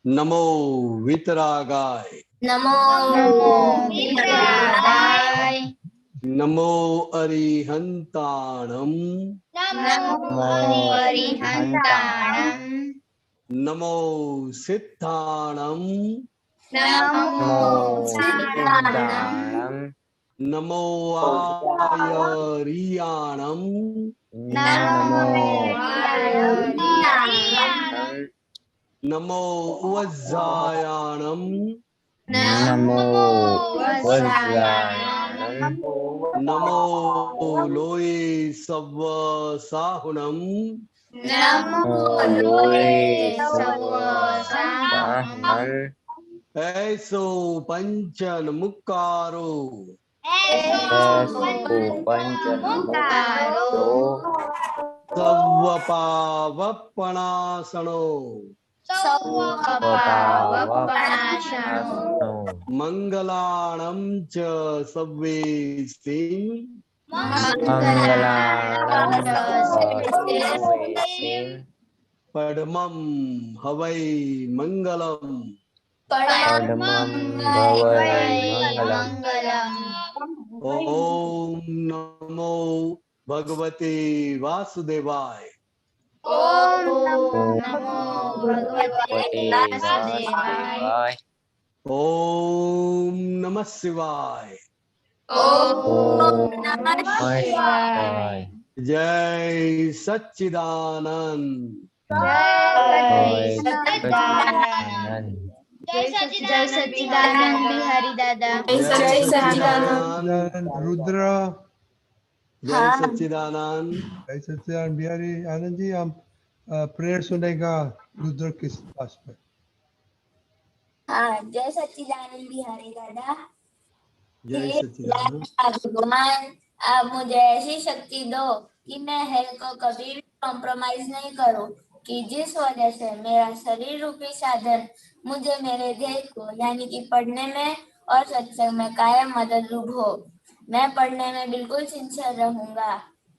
नमो वितरागाय, नमो वितरागाय, नमो अरिहंताणम, नमो अरिहंताणम, नमो सिद्धाणम, नमो सिद्धाणम, नमो आयरियाणम, नमो आयरियाणम, नमो वज्जायाणम, नमो वज्रायाणम, नमो लोये सव्व साहुनम, नमो लोये सवसाहनम, ऐसो पंचन मुक्कारो, ऐसो पंचमुखारो, सव्व पावपणासनो, सवपावपणाशनो, मंगलाणं च सव्वेस्तिं, मंगलाणं च सर्वेस्मिन्, पद्मं हवै मंगलम्, परमं वै मंगलम्। ओम नमो भगवते वासुदेवाय, ओम नमो भगवते वासुदेवाय, ओम नमः शिवाय, ओम नमः शिवाय, जय सच्चिदानंद, जय सच्चिदानंद, जय सच्चिदानंद बिहारी दादा, जय सच्चिदानंद रुद्र, जय सच्चिदानंद। जय सच्चिदानंद बिहारी आनंद जी। हम प्रेयर सुनेगा रुद्र के पास में। हाँ, जय सच्चिदानंद बिहारी दादा। जय हे सच्चिदानंद। भगवान, आप मुझे ऐसी शक्ति दो कि मैं हेल्थ को कभी भी कॉम्प्रोमाइज नहीं करूं, कि जिस वजह से मेरा शरीर रूपी साधन मुझे मेरे ध्येय को यानी कि पढ़ने में और सत्संग में कायम मददरूप हो। मैं पढ़ने में बिल्कुल सिंसियर रहूंगा,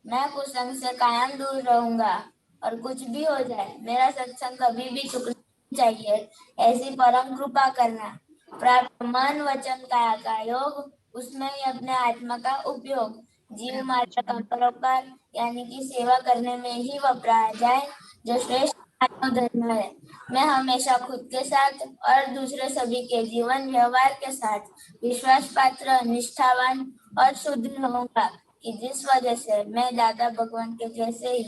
मैं कुसंग से कायम दूर रहूंगा, और कुछ भी हो जाए मेरा सत्संग कभी भी चूकना नहीं चाहिए, ऐसी परम कृपा करना। प्राप्त मन वचन काया का योग, उसमें ही अपने आत्मा का उपयोग जीव मार्ग का परोपकार यानी कि सेवा करने में ही वपराया जाए, जो श्रेष्ठ मानव धर्म है। मैं हमेशा खुद के साथ और दूसरे सभी के जीवन व्यवहार के साथ विश्वास पात्र, निष्ठावान और शुद्ध रहूंगा, कि जिस वजह से मैं दादा भगवान के जैसे ही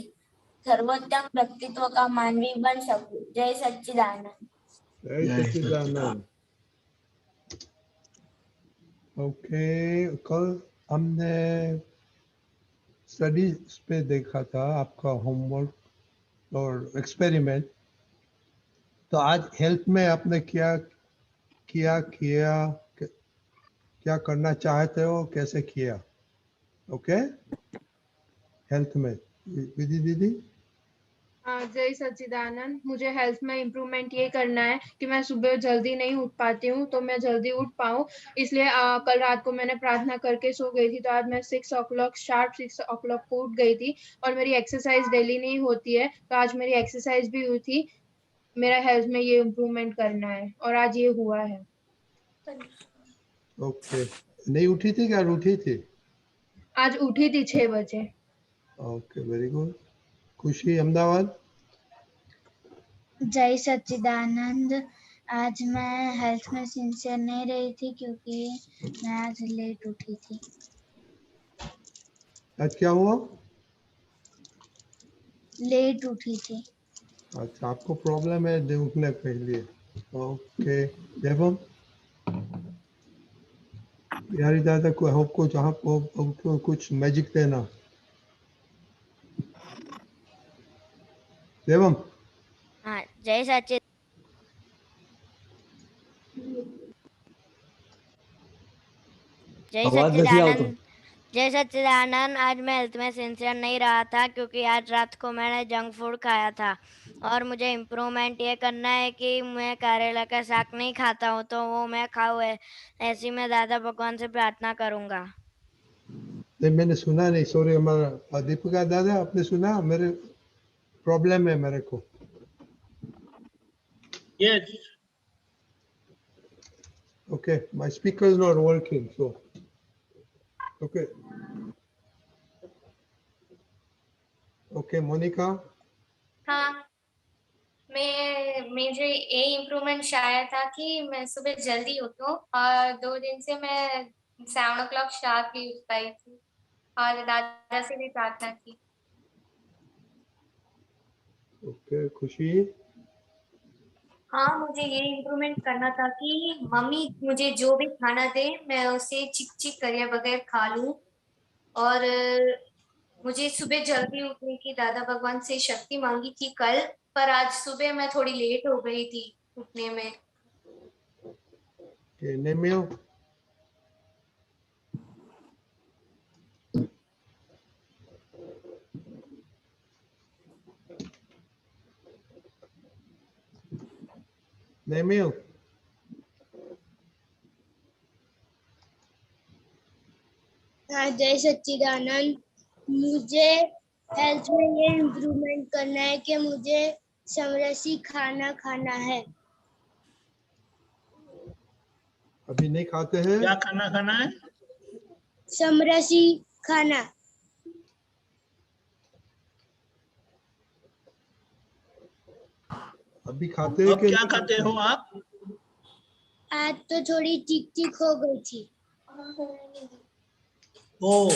सर्वोत्तम व्यक्तित्व का मानवी बन सकूं। जय सच्चिदानंद। जय सच्चिदानंद। ओके, कल हमने स्टडीज पे देखा था आपका होमवर्क और एक्सपेरिमेंट। तो आज हेल्थ में आपने क्या किया किया क्या करना चाहते हो, कैसे किया? ओके, हेल्थ में विधि दीदी। जय सच्चिदानंद। मुझे हेल्थ में इम्प्रूवमेंट ये करना है कि मैं सुबह जल्दी नहीं उठ पाती हूँ, तो मैं जल्दी उठ पाऊँ। इसलिए कल रात को मैंने प्रार्थना करके सो गई थी, तो आज मैं 6 o'clock को उठ गई थी। और मेरी एक्सरसाइज डेली नहीं होती है, तो आज मेरी एक्सरसाइज भी हुई थी। मेरा हेल्थ में ये इम्प्रूवमेंट करना है, और आज ये हुआ है। ओके, नहीं उठी थी क्या उठी थी? आज उठी थी 6 बजे। Okay, very good. खुशी अहमदाबाद। जय सच्चिदानंद। आज मैं हेल्थ में सिंसियर नहीं रही थी क्योंकि मैं आज लेट उठी थी। आज क्या हुआ? लेट उठी थी। अच्छा, आपको प्रॉब्लम है उठने के लिए। ओके, देवम बिहारी दादा को होप को जहाँ को कुछ मैजिक देना। देवम। हाँ, जय सच्चिदानंद। जय सच्चिदानंद। जय सच्चिदानंद। आज मैं हेल्थ में सिंसियर नहीं रहा था क्योंकि आज रात को मैंने जंक फूड खाया था, और मुझे इम्प्रूवमेंट ये करना है कि मैं करेला का साग नहीं खाता हूँ, तो वो मैं खाऊँ। ऐसी मैं दादा भगवान से प्रार्थना करूँगा। नहीं, मैंने सुना नहीं, सॉरी। हमारा दीपिका दादा, आपने सुना? मेरे प्रॉब्लम है मेरे को। Yes Okay, my speaker is not working, so okay. Okay, Monica. हाँ, मुझे ये इम्प्रूवमेंट आया था कि मैं सुबह जल्दी उठूं और 2 दिन से मैं 7 o'clock शार्प ही उठ पाई थी और दादा से भी प्रार्थना की। Okay, खुशी। हाँ, मुझे ये इम्प्रूवमेंट करना था कि मम्मी मुझे जो भी खाना दे मैं उसे चिक चिक करे बगैर खा लूं और मुझे सुबह जल्दी उठने की दादा भगवान से शक्ति मांगी थी कल, पर आज सुबह मैं थोड़ी लेट हो गई थी उठने में। Okay, Nemil. Nemil. हाँ, जय सच्चिदानंद। मुझे हेल्थ में ये इम्प्रूवमेंट करना है कि मुझे समरसी खाना खाना है। अभी नहीं खाते हैं? क्या खाना खाना है? समरसी खाना। अभी खाते हैं अब कि क्या नहीं खाते हो आप? आज तो थोड़ी चिक चिक हो गई थी। ओ,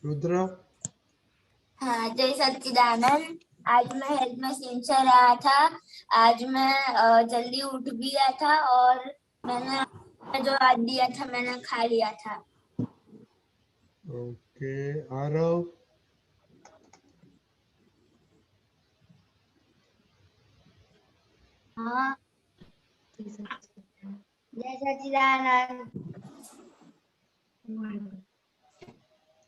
रुद्रा। हाँ, जय सच्चिदानंद। आज मैं हेल्थ में सिंसियर रहा था। आज मैं जल्दी उठ भी गया था और मैंने जो आज दिया था मैंने खा लिया था। ओके, आरव। हाँ, जय सच्चिदानंद।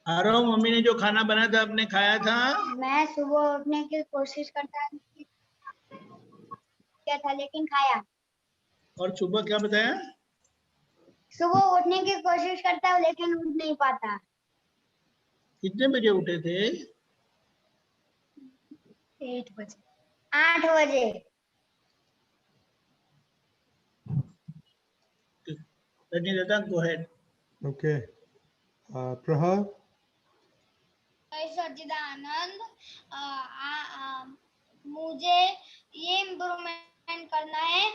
आरव, मम्मी ने जो खाना बनाया था आपने खाया था? मैं सुबह उठने की कोशिश करता किया था लेकिन खाया। और सुबह क्या बताया? सुबह उठने की कोशिश करता हूँ लेकिन उठ नहीं पाता। कितने बजे उठे थे? 8 बजे। 8 बजे। रजनीदाता, go ahead. ओके, प्रहर। जय सच्चिदानंद। मुझे ये इम्प्रूवमेंट करना है।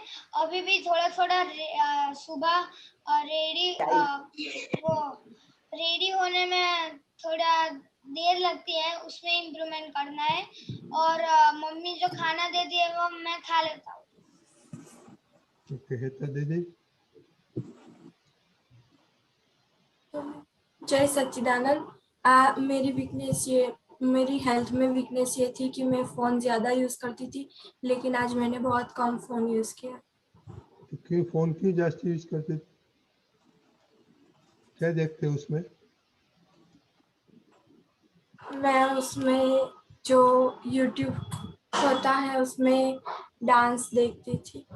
अभी भी थोड़ा थोड़ा सुबह रेडी होने में थोड़ा देर लगती है, उसमें इम्प्रूवमेंट करना है। और मम्मी जो खाना देती है वो मैं खा लेता हूँ। ओके, हेता दीदी। जय सच्चिदानंद। मेरी हेल्थ में वीकनेस ये थी कि मैं फ़ोन ज़्यादा यूज़ करती थी, लेकिन आज मैंने बहुत कम फ़ोन यूज़ किया। तो क्यों फोन क्यों जास्ती यूज करते? क्या देखते हो उसमें? मैं उसमें जो यूट्यूब होता है उसमें डांस देखती थी।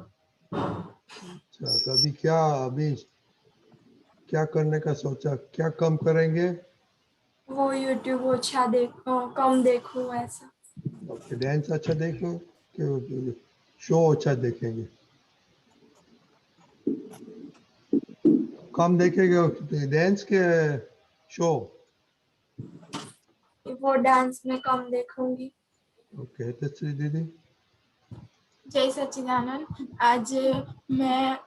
अच्छा, तो अभी क्या करने का सोचा? क्या कम करेंगे? वो यूट्यूब कम देखूं ऐसा। ओके, डांस अच्छा देखो कि शो अच्छा देखेंगे? कम देखेंगे डांस के शो? वो डांस में कम देखूंगी। ओके, तस्वीर दीदी। जय सच्चिदानंद। आज मैं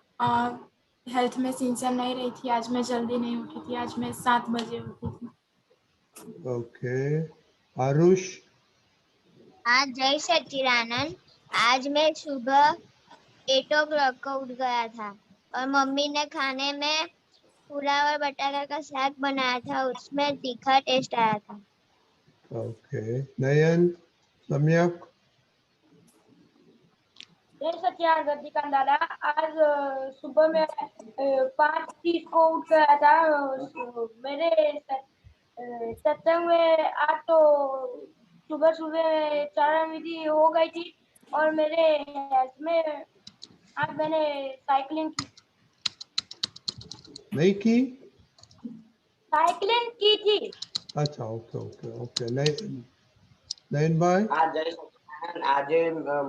हेल्थ में सिंसियर नहीं रही थी। आज मैं जल्दी नहीं उठी थी। आज मैं 7 बजे उठी थी। ओके, आरुष। हाँ, जय सच्चिदानंद। आज मैं सुबह 8 o'clock को उठ गया था और मम्मी ने खाने में पुलाव और बटाका का साग बनाया था, उसमें तीखा टेस्ट आया था। ओके, नयन, सम्यक। जय सच्चिदानंद दादा। आज सुबह में 5:30 को उठ गया था। मेरे सत्संग में आज तो सुबह सुबह चारण विधि हो गई थी और मेरे हेल्थ में आज मैंने साइकिलिंग की। नहीं की? साइकिलिंग की थी। अच्छा, ओके ओके ओके। नयन भाई। સચ્ચિદાનંદ આજે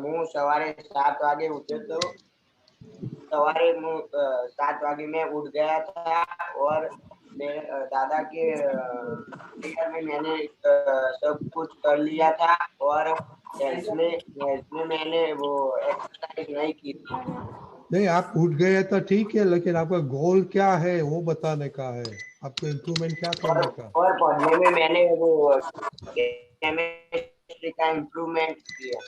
હું સવારે 7 વાગે ઉઠ્યો तो सवारे 7 वागे मैं उठ गया था और मेरे दादा के केयर में मैंने सब कुछ कर लिया था और हेल्थ में मैंने वो एक्सरसाइज नहीं की थी। नहीं, आप उठ गए तो ठीक है, लेकिन आपका गोल क्या है वो बताने का है, आपको इम्प्रूवमेंट क्या करने का। और पढ़ने में मैंने वो केमिस्ट्री का इम्प्रूवमेंट किया।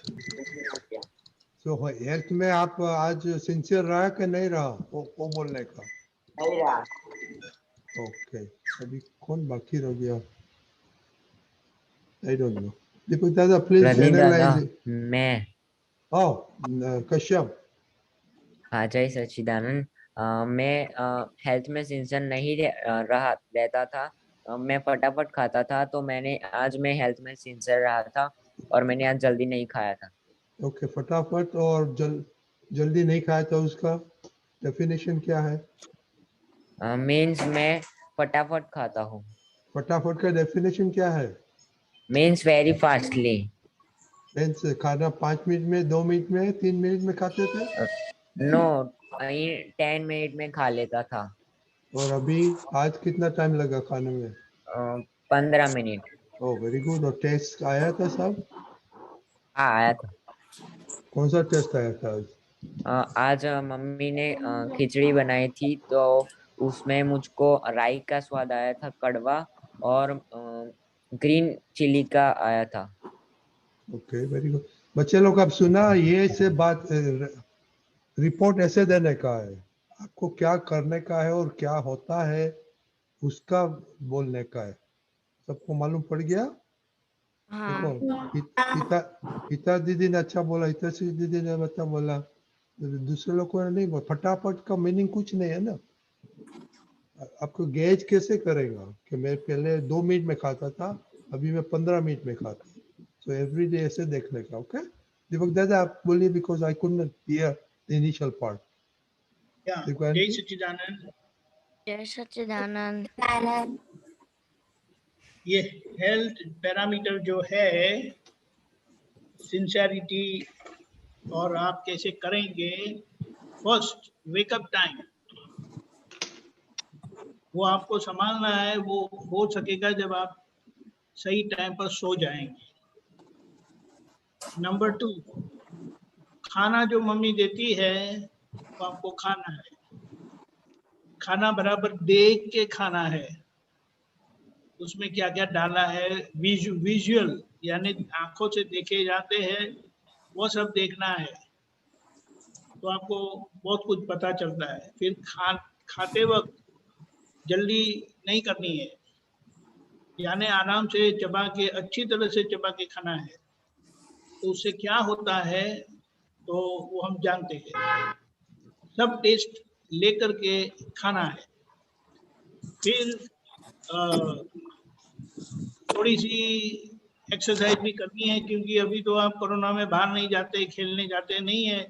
तो हेल्थ में आप आज सिंसियर रहा कि नहीं रहा, वो बोलने का। नहीं रहा। ओके, अभी कौन बाकी रह गया, आई डोंट नो। दीपक दादा प्लीज एनालाइज। मैं कश्यप। हाँ, जय सच्चिदानंद। मैं हेल्थ में सिंसियर नहीं रहता था। मैं फटाफट खाता था, तो आज मैं हेल्थ में सिंसियर रहा था और मैंने आज जल्दी नहीं खाया था। ओके, फटाफट और जल्दी नहीं खाया था, उसका डेफिनेशन क्या है? मीन्स मैं फटाफट खाता हूँ। फटाफट का डेफिनेशन क्या है? Means very fastly. मीन्स खाना 5 मिनट में, 2 मिनट में, 3 मिनट में खाते थे? नो, 10 मिनट में खा लेता था। और अभी आज कितना टाइम लगा खाने में? 15 मिनट। Oh very good. और टेस्ट आया था सब? हाँ, आया था। कौन सा टेस्ट आया था आज? आज मम्मी ने खिचड़ी बनाई थी, तो उसमें मुझको राई का स्वाद आया था, कड़वा, और ग्रीन चिली का आया था। Okay very good. बच्चे लोग अब सुना, ये से बात रिपोर्ट ऐसे देने का है, आपको क्या करने का है और क्या होता है उसका बोलने का है। सबको मालूम पड़ गया? हाँ। देखो, पिता दीदी ने अच्छा बोला, हितैषी दीदी ने अच्छा बोला, दूसरे लोगों ने नहीं बोला। फटाफट का मीनिंग कुछ नहीं है ना। आपको गेज कैसे करेगा कि मैं पहले 2 मिनट में खाता था, अभी मैं 15 मिनट में खाता हूँ। सो एवरी डे ऐसे देखने का। ओके दीपक दादा आप बोलिए, because I couldn't hear the initial part. जय सच्चिदानंद। जय सच्चिदानंद। ये हेल्थ पैरामीटर जो है, सिंसियरिटी और आप कैसे करेंगे। फर्स्ट वेकअप टाइम, वो आपको संभालना है। वो हो सकेगा जब आप सही टाइम पर सो जाएंगे। नंबर 2, खाना जो मम्मी देती है वो आपको खाना है। खाना बराबर देख के खाना है। उसमें क्या क्या डाला है, विजुअल यानी आंखों से देखे जाते हैं, वो सब देखना है, तो आपको बहुत कुछ पता चलता है। फिर खाते वक्त जल्दी नहीं करनी है, यानी आराम से चबा के, अच्छी तरह से चबा के खाना है। तो उससे क्या होता है तो वो हम जानते हैं। सब टेस्ट लेकर के खाना है। फिर थोड़ी सी एक्सरसाइज भी करनी है, क्योंकि अभी तो आप कोरोना में बाहर नहीं जाते, खेलने जाते नहीं है,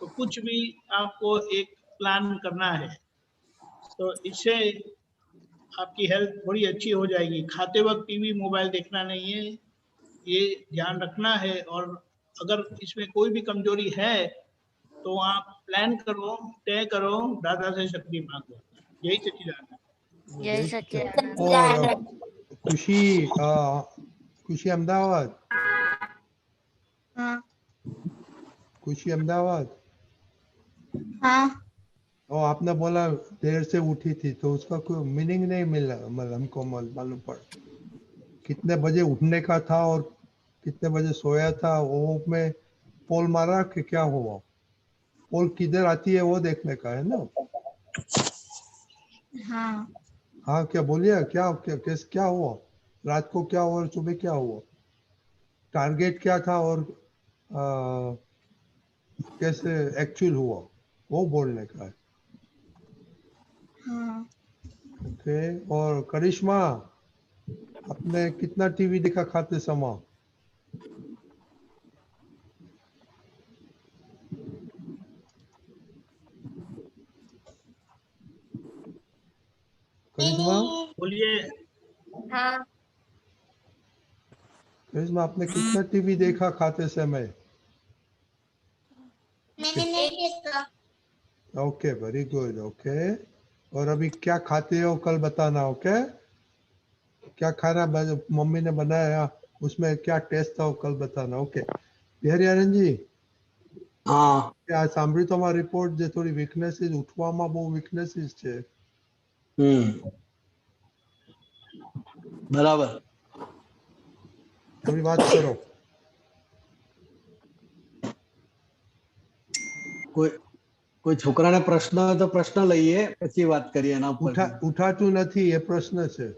तो कुछ भी आपको एक प्लान करना है, तो इससे आपकी हेल्थ थोड़ी अच्छी हो जाएगी। खाते वक्त टीवी मोबाइल देखना नहीं है, ये ध्यान रखना है। और अगर इसमें कोई भी कमजोरी है तो आप प्लान करो, तय करो, दादा से शक्ति मांगो। यही सच्चिदानंद। जय सच्चिदानंद। खुशी अहमदाबाद। हाँ खुशी अहमदाबाद। हाँ। और आपने बोला देर से उठी थी, तो उसका कोई मीनिंग नहीं मिला, मतलब हमको मालूम पड़ कितने बजे उठने का था और कितने बजे सोया था, वो में पोल मारा कि क्या हुआ। पोल किधर आती है वो देखने का है ना। हाँ हाँ क्या बोलिए, क्या हुआ रात को, क्या हुआ सुबह, क्या हुआ, टारगेट क्या था और कैसे एक्चुअल हुआ, वो बोलने का है। हाँ। ओके। और करिश्मा, आपने कितना टीवी देखा खाते समय? करिश्मा बोलिए। हाँ। करिश्मा, आपने कितना टीवी देखा खाते समय? रहेगा। Okay, very good. ओके, और अभी क्या खाते हो कल बताना। ओके, क्या खाना मम्मी ने बनाया, उसमें क्या टेस्ट था वो कल बताना। ओके બિહારી આનંદજી, હા આ સાંભળ્યું તમારી રિપોર્ટ, જે થોડી વીકનેસીસ, ઉઠવામાં બહુ વીકનેસીસ છે. બરાબર. થોડી વાત કરો. કોઈ છોકરાને પ્રશ્ન હોય તો પ્રશ્ન લઈએ, પછી વાત કરીએ એના ઉપર. ઉઠાતું નથી એ પ્રશ્ન છે.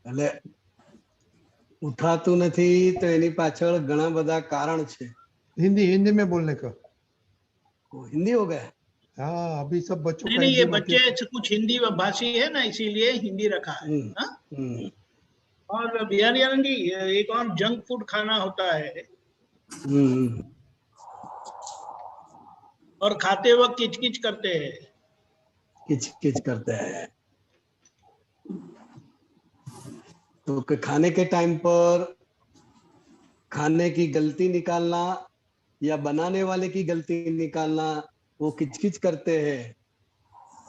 એટલે ઉઠાતું નથી તો એની પાછળ ઘણા બધા કારણ છે. हिंदी में बोलने का. हिंदी हो गया. हाँ, अभी सब बच्चों का नहीं, ये हिंदी बच्चे कुछ हिंदी भाषी है ना, इसीलिए हिंदी रखा है। हाँ? और बिहारी आनंद जी, एक और जंक फूड खाना होता है और खाते वक्त किचकिच करते हैं। किचकिच करते हैं तो खाने के टाइम पर खाने की गलती निकालना या बनाने वाले की गलती निकालना, वो किचकिच करते हैं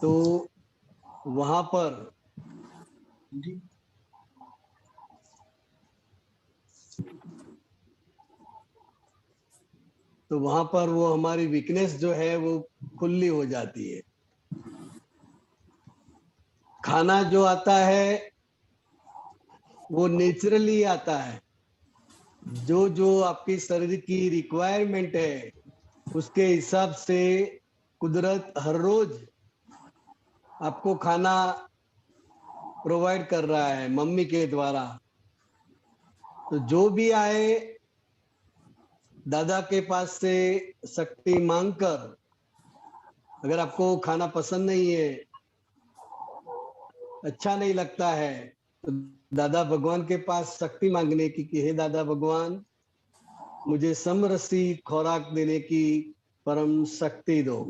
तो वहां पर वो हमारी वीकनेस जो है वो खुली हो जाती है। खाना जो आता है वो नेचुरली आता है, जो जो आपकी शरीर की रिक्वायरमेंट है उसके हिसाब से कुदरत हर रोज आपको खाना प्रोवाइड कर रहा है मम्मी के द्वारा। तो जो भी आए दादा के पास से शक्ति मांगकर, अगर आपको खाना पसंद नहीं है, अच्छा नहीं लगता है, तो दादा भगवान के पास शक्ति मांगने की कि हे दादा भगवान, मुझे समरसी खुराक देने की परम शक्ति दो।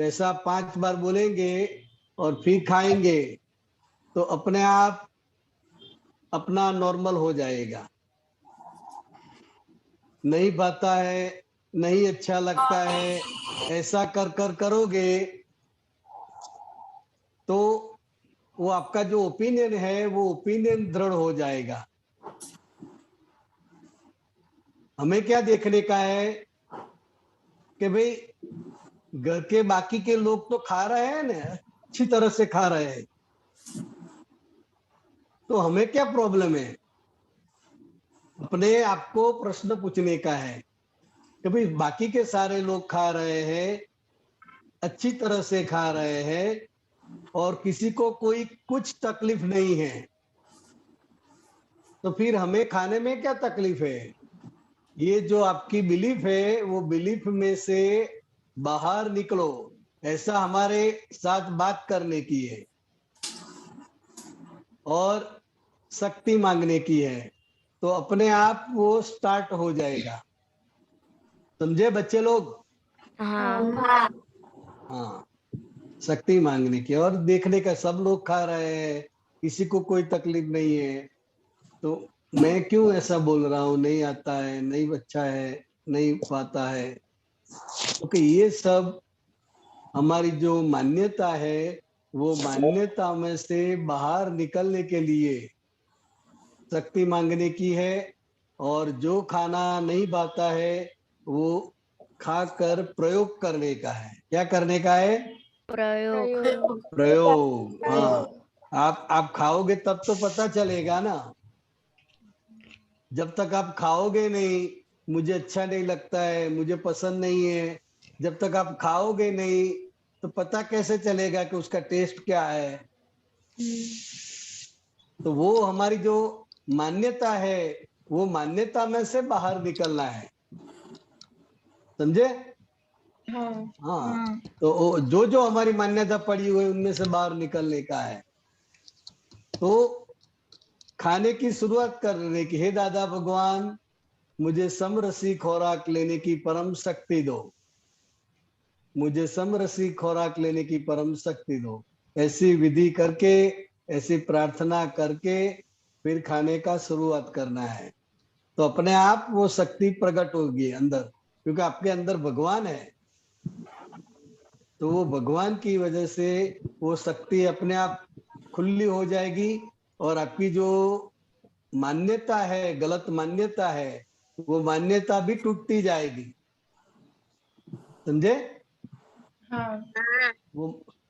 ऐसा 5 बार बोलेंगे और फिर खाएंगे तो अपने आप अपना नॉर्मल हो जाएगा। नहीं पाता है, नहीं अच्छा लगता है, ऐसा कर कर करोगे तो वो आपका जो ओपिनियन है वो ओपिनियन दृढ़ हो जाएगा। हमें क्या देखने का है कि भाई घर के बाकी के लोग तो खा रहे हैं ना, अच्छी तरह से खा रहे हैं, तो हमें क्या प्रॉब्लम है। अपने आप को प्रश्न पूछने का है कि भाई बाकी के सारे लोग खा रहे हैं, अच्छी तरह से खा रहे हैं और किसी को कोई कुछ तकलीफ नहीं है, तो फिर हमें खाने में क्या तकलीफ है। ये जो आपकी बिलीफ है वो बिलीफ में से बाहर निकलो, ऐसा हमारे साथ बात करने की है और शक्ति मांगने की है, तो अपने आप वो स्टार्ट हो जाएगा। समझे बच्चे लोग? हाँ, शक्ति मांगने की और देखने का, सब लोग खा रहे हैं, किसी को कोई तकलीफ नहीं है, तो मैं क्यों ऐसा बोल रहा हूँ, नहीं आता है, नहीं अच्छा है, नहीं पाता है। क्योंकि ये सब हमारी जो मान्यता है वो मान्यता में से बाहर निकलने के लिए शक्ति मांगने की है, और जो खाना नहीं पाता है वो खाकर प्रयोग करने का है। क्या करने का है? प्रयोग। हाँ, आप खाओगे तब तो पता चलेगा ना। जब तक आप खाओगे नहीं, मुझे अच्छा नहीं लगता है, मुझे पसंद नहीं है, जब तक आप खाओगे नहीं तो पता कैसे चलेगा कि उसका टेस्ट क्या है। तो वो हमारी जो मान्यता है वो मान्यता में से बाहर निकलना है। समझे? हाँ, तो जो जो हमारी मान्यता पड़ी हुई उनमें से बाहर निकलने का है। तो खाने की शुरुआत करने की, हे दादा भगवान, मुझे समरसी खुराक लेने की परम शक्ति दो, मुझे समरसी खुराक लेने की परम शक्ति दो। ऐसी विधि करके, ऐसी प्रार्थना करके फिर खाने का शुरुआत करना है। तो अपने आप वो शक्ति प्रकट होगी अंदर, क्योंकि आपके अंदर भगवान है। तो वो भगवान की वजह से वो शक्ति अपने आप खुली हो जाएगी, और आपकी जो मान्यता है, गलत मान्यता है, वो मान्यता भी टूटती जाएगी। समझे? हाँ।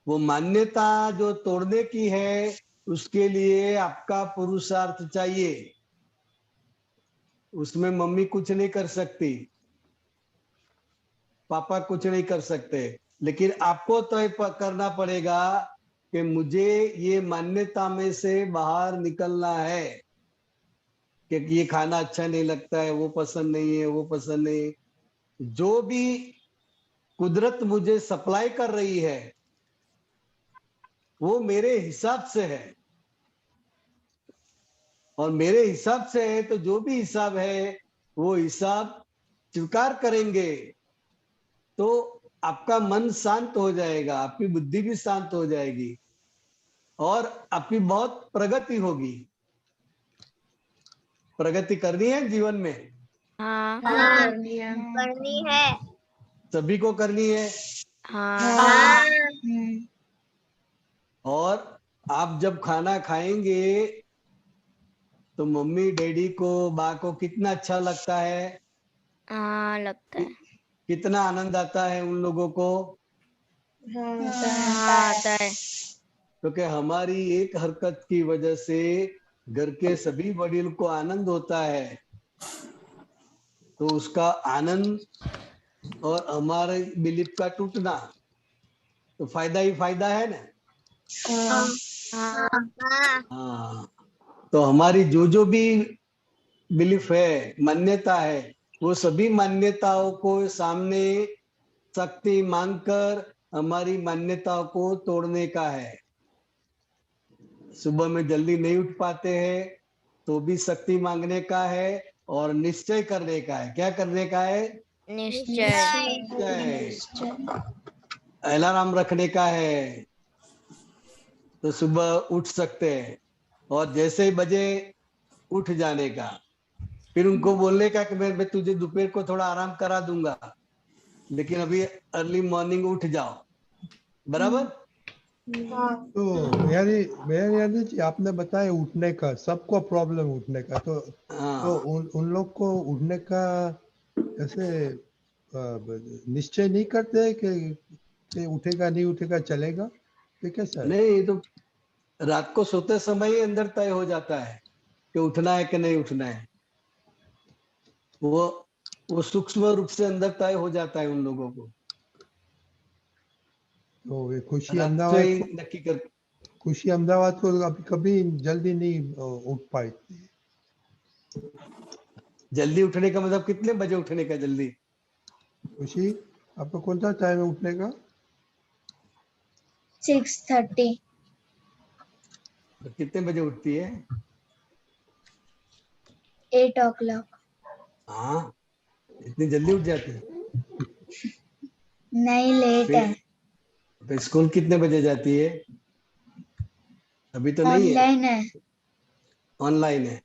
वो मान्यता जो तोड़ने की है, उसके लिए आपका पुरुषार्थ चाहिए। उसमें मम्मी कुछ नहीं कर सकती, पापा कुछ नहीं कर सकते, लेकिन आपको तय करना पड़ेगा कि मुझे ये मान्यता में से बाहर निकलना है कि ये खाना अच्छा नहीं लगता है, वो पसंद नहीं है, वो पसंद नहीं। जो भी कुदरत मुझे सप्लाई कर रही है वो मेरे हिसाब से है, और मेरे हिसाब से है, तो जो भी हिसाब है वो हिसाब स्वीकार करेंगे तो आपका मन शांत हो जाएगा, आपकी बुद्धि भी शांत हो जाएगी, और आपकी बहुत प्रगति होगी। प्रगति करनी है जीवन में, हाँ करनी है। सभी को करनी है। हाँ और आप जब खाना खाएंगे तो मम्मी डैडी को, माँ को कितना अच्छा लगता है, हाँ लगता है, कितना आनंद आता है उन लोगों को। हाँ आता है। क्योंकि हमारी एक हरकत की वजह से घर के सभी वडील को आनंद होता है, तो उसका आनंद और हमारे बिलीफ का टूटना, तो फायदा ही फायदा है ना। हाँ, तो हमारी जो भी बिलीफ है, मान्यता है, वो सभी मान्यताओं को सामने शक्ति मांगकर हमारी मान्यताओं को तोड़ने का है। सुबह में जल्दी नहीं उठ पाते हैं तो भी शक्ति मांगने का है, और निश्चय करने का है। क्या करने का है? निश्चय। अलार्म रखने का है, तो सुबह उठ सकते हैं, और जैसे ही बजे उठ जाने का। फिर उनको बोलने का कि मैं तुझे दोपहर को थोड़ा आराम करा दूंगा, लेकिन अभी अर्ली मॉर्निंग उठ जाओ। बराबर? तो यानी जी आपने बताया उठने का, सबको प्रॉब्लम उठने का, तो उन लोग को उठने का ऐसे निश्चय नहीं करते कि उठेगा नहीं उठेगा चलेगा, ये कैसा है? नहीं, तो रात को सोते समय ही अंदर तय हो जाता है कि उठना है कि नहीं उठना है। वो सूक्ष्म रूप से अंदर तय हो जाता है उन लोगों को। तो ये खुशी अहमदाबाद को कभी जल्दी नहीं उठ पाई। जल्दी उठने का मतलब कितने बजे उठने का? जल्दी खुशी आपका कौन सा टाइम है उठने का? 6:30। तो कितने बजे उठती है? 8 o'clock। हाँ, इतनी जल्दी उठ जाती है? नहीं, लेट है। तो स्कूल कितने बजे जाती है? अभी तो नहीं है, ऑनलाइन है। ऑनलाइन है।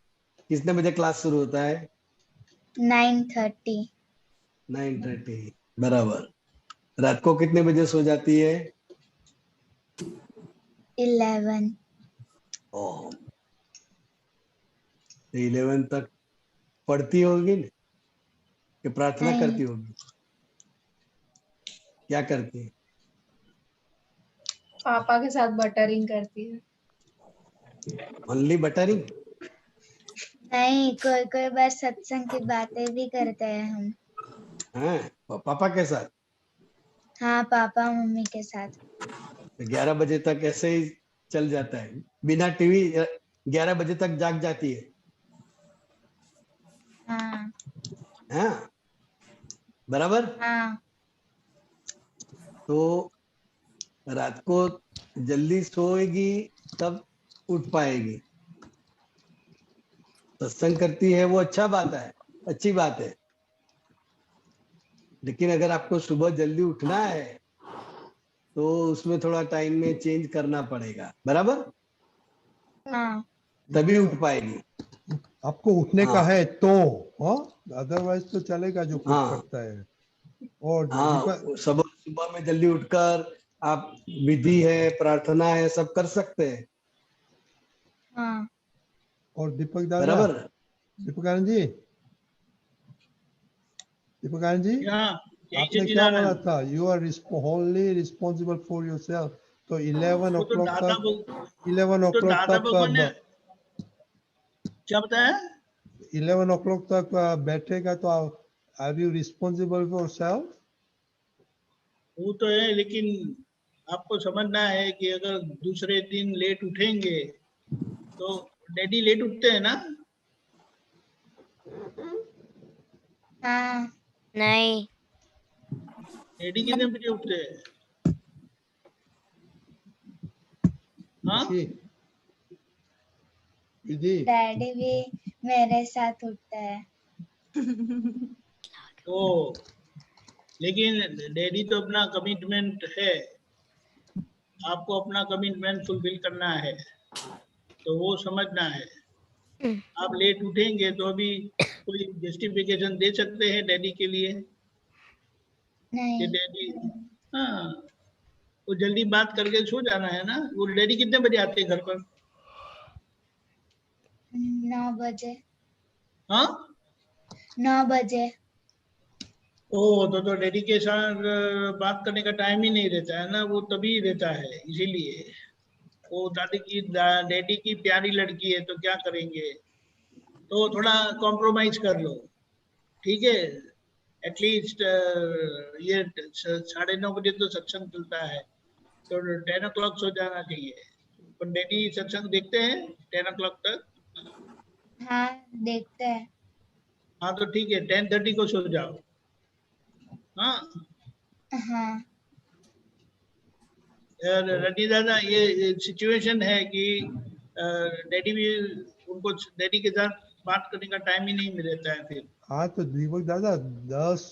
कितने बजे क्लास शुरू होता है? 9:30। 9:30, बराबर। रात को कितने बजे सो जाती है? 11। ओह, 11 तक पढ़ती होगी ना, कि प्रार्थना नहीं। करती होगी? क्या करती है? पापा के साथ बटरिंग करती है। Only buttering? नहीं, कोई कोई बार सत्संग की बातें भी करते हैं हम। हाँ, पापा के साथ? हाँ, पापा मम्मी के साथ। 11 बजे तक ऐसे ही चल जाता है बिना टीवी। 11 बजे तक जाग जाती है? हाँ। हाँ, बराबर। हाँ। तो रात को जल्दी सोएगी तब उठ पाएगी। सत्संग करती है वो अच्छा बात है, अच्छी बात है, लेकिन अगर आपको सुबह जल्दी उठना है तो उसमें थोड़ा टाइम में चेंज करना पड़ेगा। बराबर? हाँ। तभी उठ पाएगी। आपको उठने का हाँ है तो, हाँ, अदरवाइज तो चलेगा जो कुछ हाँ करता है। और हाँ, दीपक, सुबह सुबह में जल्दी उठकर आप विधि है, प्रार्थना है, सब कर सकते हैं। हाँ और दीपक दादा, बराबर। दीपक आनंद जी, दीपक आनंद जी, हाँ, जय आपने क्या बोला सच्चिदानंद। था? You are only responsible for yourself. तो 11 वो तो o'clock दादा तक, भगवान, 11 वो तो o'clock दादा तक भगवान ने क्या बताया? 11 o'clock तक बैठेगा तो are you responsible for self? वो तो है, लेकिन आपको समझना है कि अगर दूसरे दिन लेट उठेंगे तो डैडी लेट उठते हैं ना? हाँ नहीं, डैडी कितने बजे उठते हैं? हाँ, विधि, डैडी भी मेरे साथ उठता है। ओ, लेकिन डैडी तो अपना कमिटमेंट है, आपको अपना कमिटमेंट फुलफिल करना है, तो वो समझना है। आप लेट उठेंगे तो अभी कोई जस्टिफिकेशन दे सकते हैं डैडी के लिए कि नहीं, डैडी, हाँ, वो जल्दी बात करके सो जाना है ना। वो डैडी कितने बजे आते हैं घर पर? 9 बजे। हाँ, 9 बजे। ओ, तो डैडी के साथ बात करने का टाइम ही नहीं रहता है ना, वो तभी रहता है, इसीलिए। वो डैडी की प्यारी लड़की है तो क्या करेंगे, तो थोड़ा कॉम्प्रोमाइज कर लो, ठीक है। एटलीस्ट ये 9:30 तो सत्संग चलता है, तो 10 o'clock सो जाना चाहिए। पर डैडी सत्संग देखते हैं 10 o'clock तक? हाँ देखते हैं। हाँ, तो ठीक है, 10:30 को सो जाओ। हाँ, हाँ रजनी दादा, ये सिचुएशन है कि डैडी भी, उनको डैडी के साथ बात करने का टाइम ही नहीं मिलता है फिर। हाँ तो दीपक दादा 10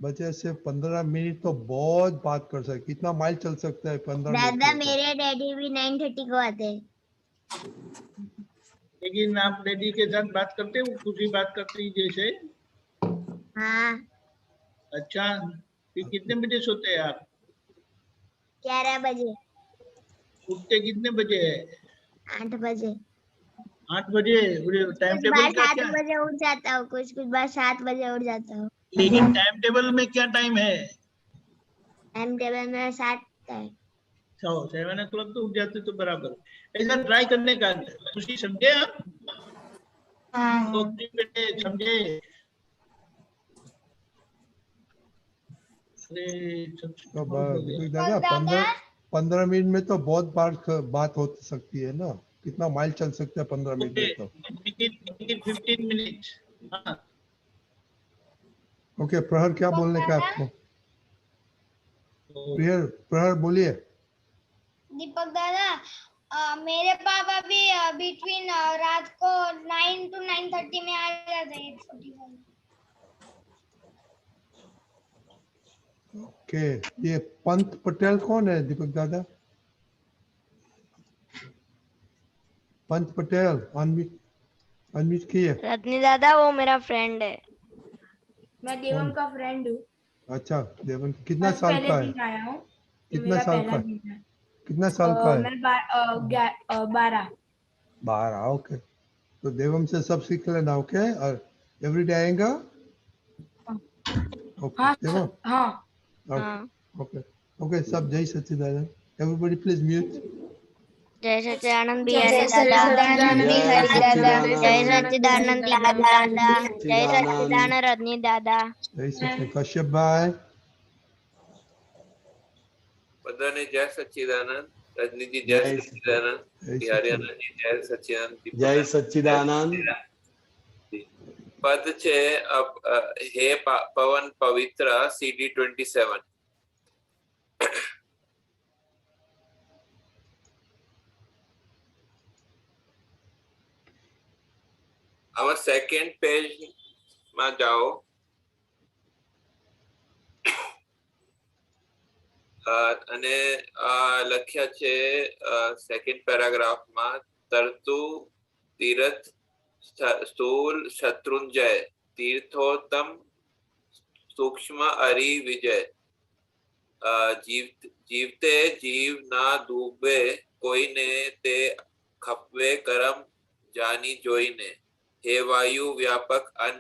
बजे से 15 मिनट तो बहुत बात कर सकते, कितना माइल चल सकता है 15 मिनट दादा में तो। मेरे डैडी भी 9:30 को आते हैं। लेकिन आप डैडी के साथ बात करते हो, खुशी बात करती जैसे? हाँ अच्छा, फिर कितने बजे सोते हैं आप? 11 बजे, उठते कितने बजे है? 8 बजे। 8 बजे? टाइम कुछ टेबल बार का 7 क्या है? बजे उठ जाता हूँ, कुछ बार 7 बजे उठ जाता हूँ। लेकिन टाइम टेबल में क्या टाइम है? टाइम टेबल में 7 है। 7 o'clock तो उठ जाते तो बराबर। ऐसा ट्राई करने का, खुशी, समझे आप? हाँ तो बेटे समझे? अरे तो दीपक दादा 15 मिनट में तो बहुत बात हो सकती है ना, कितना माइल चल सकता है 15 मिनट में तो। 15 मिनट। हाँ, ओके प्रहर, क्या बोलने का आपको? प्रहर बोलिए। दीपक दादा मेरे पापा भी बिटवीन रात को 9 to 9:30 में आ जाते हैं छुट्टी करने। ओके, ये पंत पटेल कौन है दीपक दादा? पंत पटेल अनम्यूट किए। रजनी दादा वो मेरा फ्रेंड है। मैं देवम का फ्रेंड हूँ। अच्छा, देवन कितना बस साल पहले का है? दिन आया हूँ, ये कितना मेरा साल पहला का है? दिन है। कितना साल का है? मैं 12। 12, ओके। तो देवम से सब सीख लेना, ओके। और एवरीडे आएगा? ओके हाँ देवम, हाँ ओके ओके। सब जय सच्चिदानंद। Everybody please mute. जय सच्चिदानंद जय बिहारी दादा। सच्चिदानंद बिहारी दादा। जय सच्चिदानंद दादा। जय सच्चिदानंद। सच्चिदानंद रजनी दादा। जय सच्चिदानंद कश्यप भाई। बधाने जय सच्चिदानंद, रजनी जी जय सच्चिदानंद, बिहारी आनंद जी जय सच्चिदानंद, जय सच्चिदानंद। पद छे अब हे पवन पवित्र CD 27। આમાં સેકન્ડ પેજ માં જાઓ, અને લખ્યા છે સેકન્ડ પેરાગ્રાફ માં, તરતું તીરથ स्थूल शत्रुंजय तीर्थोत्तम सूक्ष्म अरि विजय जीवते जीव ना डूबे कोई ने ते खपवे करम जानी जोई ने हे वायु व्यापक अन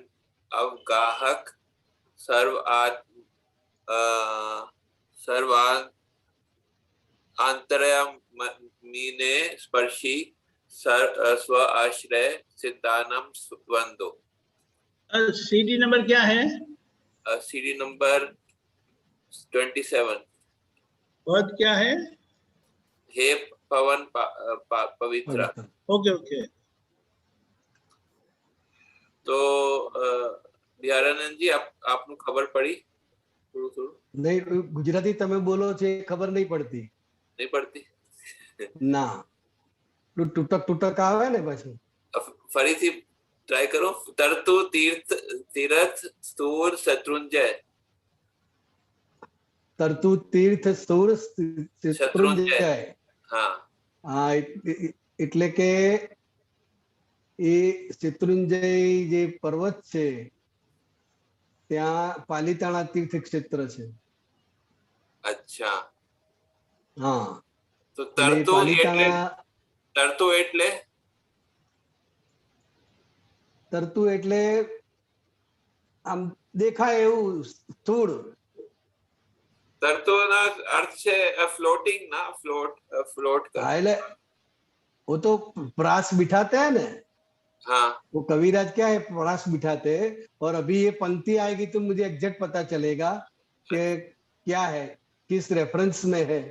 अवगाहक आंतरयामीने स्पर्शी स्व आश्रय सिद्धानम वंदो। सीडी नंबर क्या है? CD number 27। पद क्या है? हे पवन पवित्र। Okay okay. तो बिहारानंद जी आपने खबर पड़ी? नहीं, गुजराती तमे बोलो छे खबर नहीं पड़ती। नहीं पड़ती ना, टूटक टूटक आवे ने पाछू। फरीथी ट्राई करो। तरतु तीर्थ स्थूर शत्रुंजय। तरतु तीर्थ स्थूर शत्रुंजय। हाँ हाँ, એટલે કે એ શત્રુંજય જે પર્વત છે ત્યાં પાલિતાણા तीर्थ क्षेत्र છે। अच्छा हाँ, तो तरतु એટલે तरतु એટલે આમ દેખાય એવું સ્થૂળ। तरतु ना अर्थ છે फ्लोटिंग ना, फ्लोट कर। हाँ, એટલે वो तो प्रास बिठाते हैं ना। हाँ, वो कविराज क्या है, प्रास बिठाते हैं। और अभी ये पंक्ति आएगी तो मुझे एग्जैक्ट पता चलेगा कि क्या है, किस रेफरेंस में है,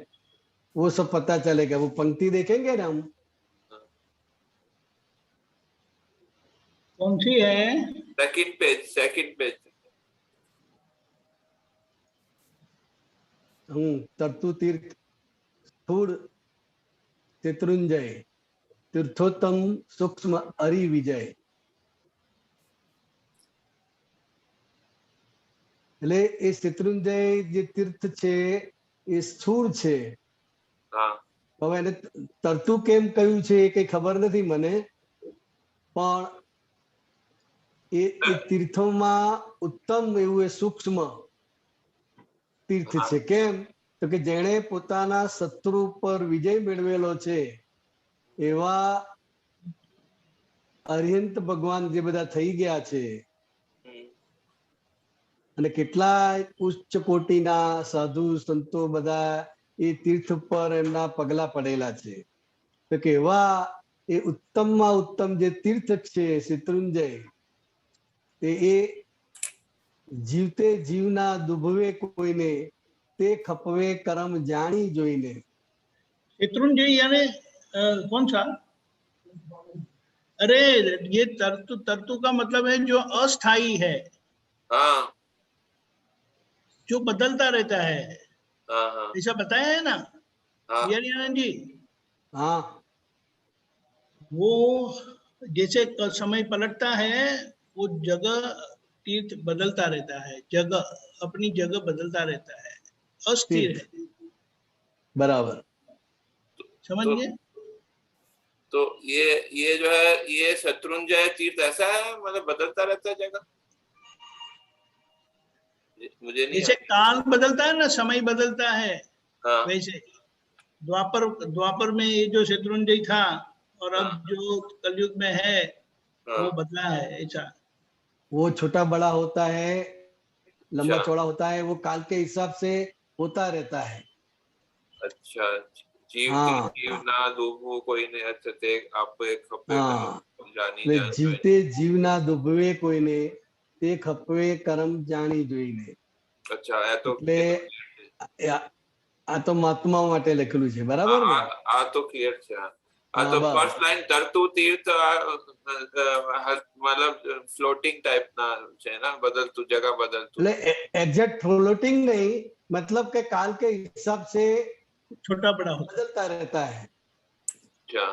वो सब पता चलेगा। वो पंक्ति देखेंगे ना हम। कौन सी है? Second page. तरतु तीर्थ स्थूल शत्रुंजय तीर्थोत्तम सूक्ष्म अरि विजय। એટલે એ શત્રુંજય જે તીર્થ છે એ સ્થૂળ છે। હવે એને તરતું કેમ કહ્યું છે એ કઈ ખબર નથી મને, પણ એ તીર્થોમાં ઉત્તમ એવું એ સૂક્ષ્મ તીર્થ છે। કેમ તો કે જેણે પોતાના શત્રુ પર વિજય મેળવેલો છે એવા અરિહંત ભગવાન જે બધા થઈ ગયા છે અને કેટલા ઉચ્ચ કોટીના સાધુ સંતો બધા એ તીર્થ પર એમના પગલા પડેલા છે। તો કે એવા એ ઉત્તમમાં ઉત્તમ જે તીર્થ છે શત્રુંજય, એ જીવતે જીવના દુભવે કોઈને તે ખપવે કરમ જાણી જોઈને। शत्रुंजय यानी कौन सा? अरे ये तरतु का मतलब है जो अस्थाई है। हाँ, जो बदलता रहता है। हाँ। ऐसा बताया है ना? हाँ आनंद जी। हाँ, वो जैसे समय पलटता है वो जगह तीर्थ बदलता रहता है, जगह अपनी जगह बदलता रहता है, अस्थिर है। बराबर, समझ गए? तो ये जो है ये शत्रुंजय तीर्थ ऐसा है, मतलब बदलता रहता है जगह। मुझे नहीं, जैसे काल बदलता है ना, समय बदलता है। हाँ। वैसे द्वापर में ये जो शत्रुंजय था और अब जो कलयुग में है वो बदला है। ऐसा वो छोटा बड़ा होता है, लंबा चौड़ा होता है, वो काल के हिसाब से होता रहता है। अच्छा, जीव ना डूबो कोई ने अच्छते आप एक खपे जानी जीवते जीव ना डूबवे कोई ने ते खपवे करम जानी जोईने। अच्छा, ये तो એટલે આ તો મહાત્મા માટે લખેલું છે, બરાબર ને? આ તો ક્લિયર છે। આ તો ફર્સ્ટ લાઈન તરતુ તીર્થ मतलब फ्लोटिंग टाइप ना છે ना, बदलतू जगह बदलतू। એટલે એક્ઝેક્ટ फ्लोटिंग नहीं, मतलब के काल के हिसाब से छोटा बड़ा बदलता रहता है। अच्छा,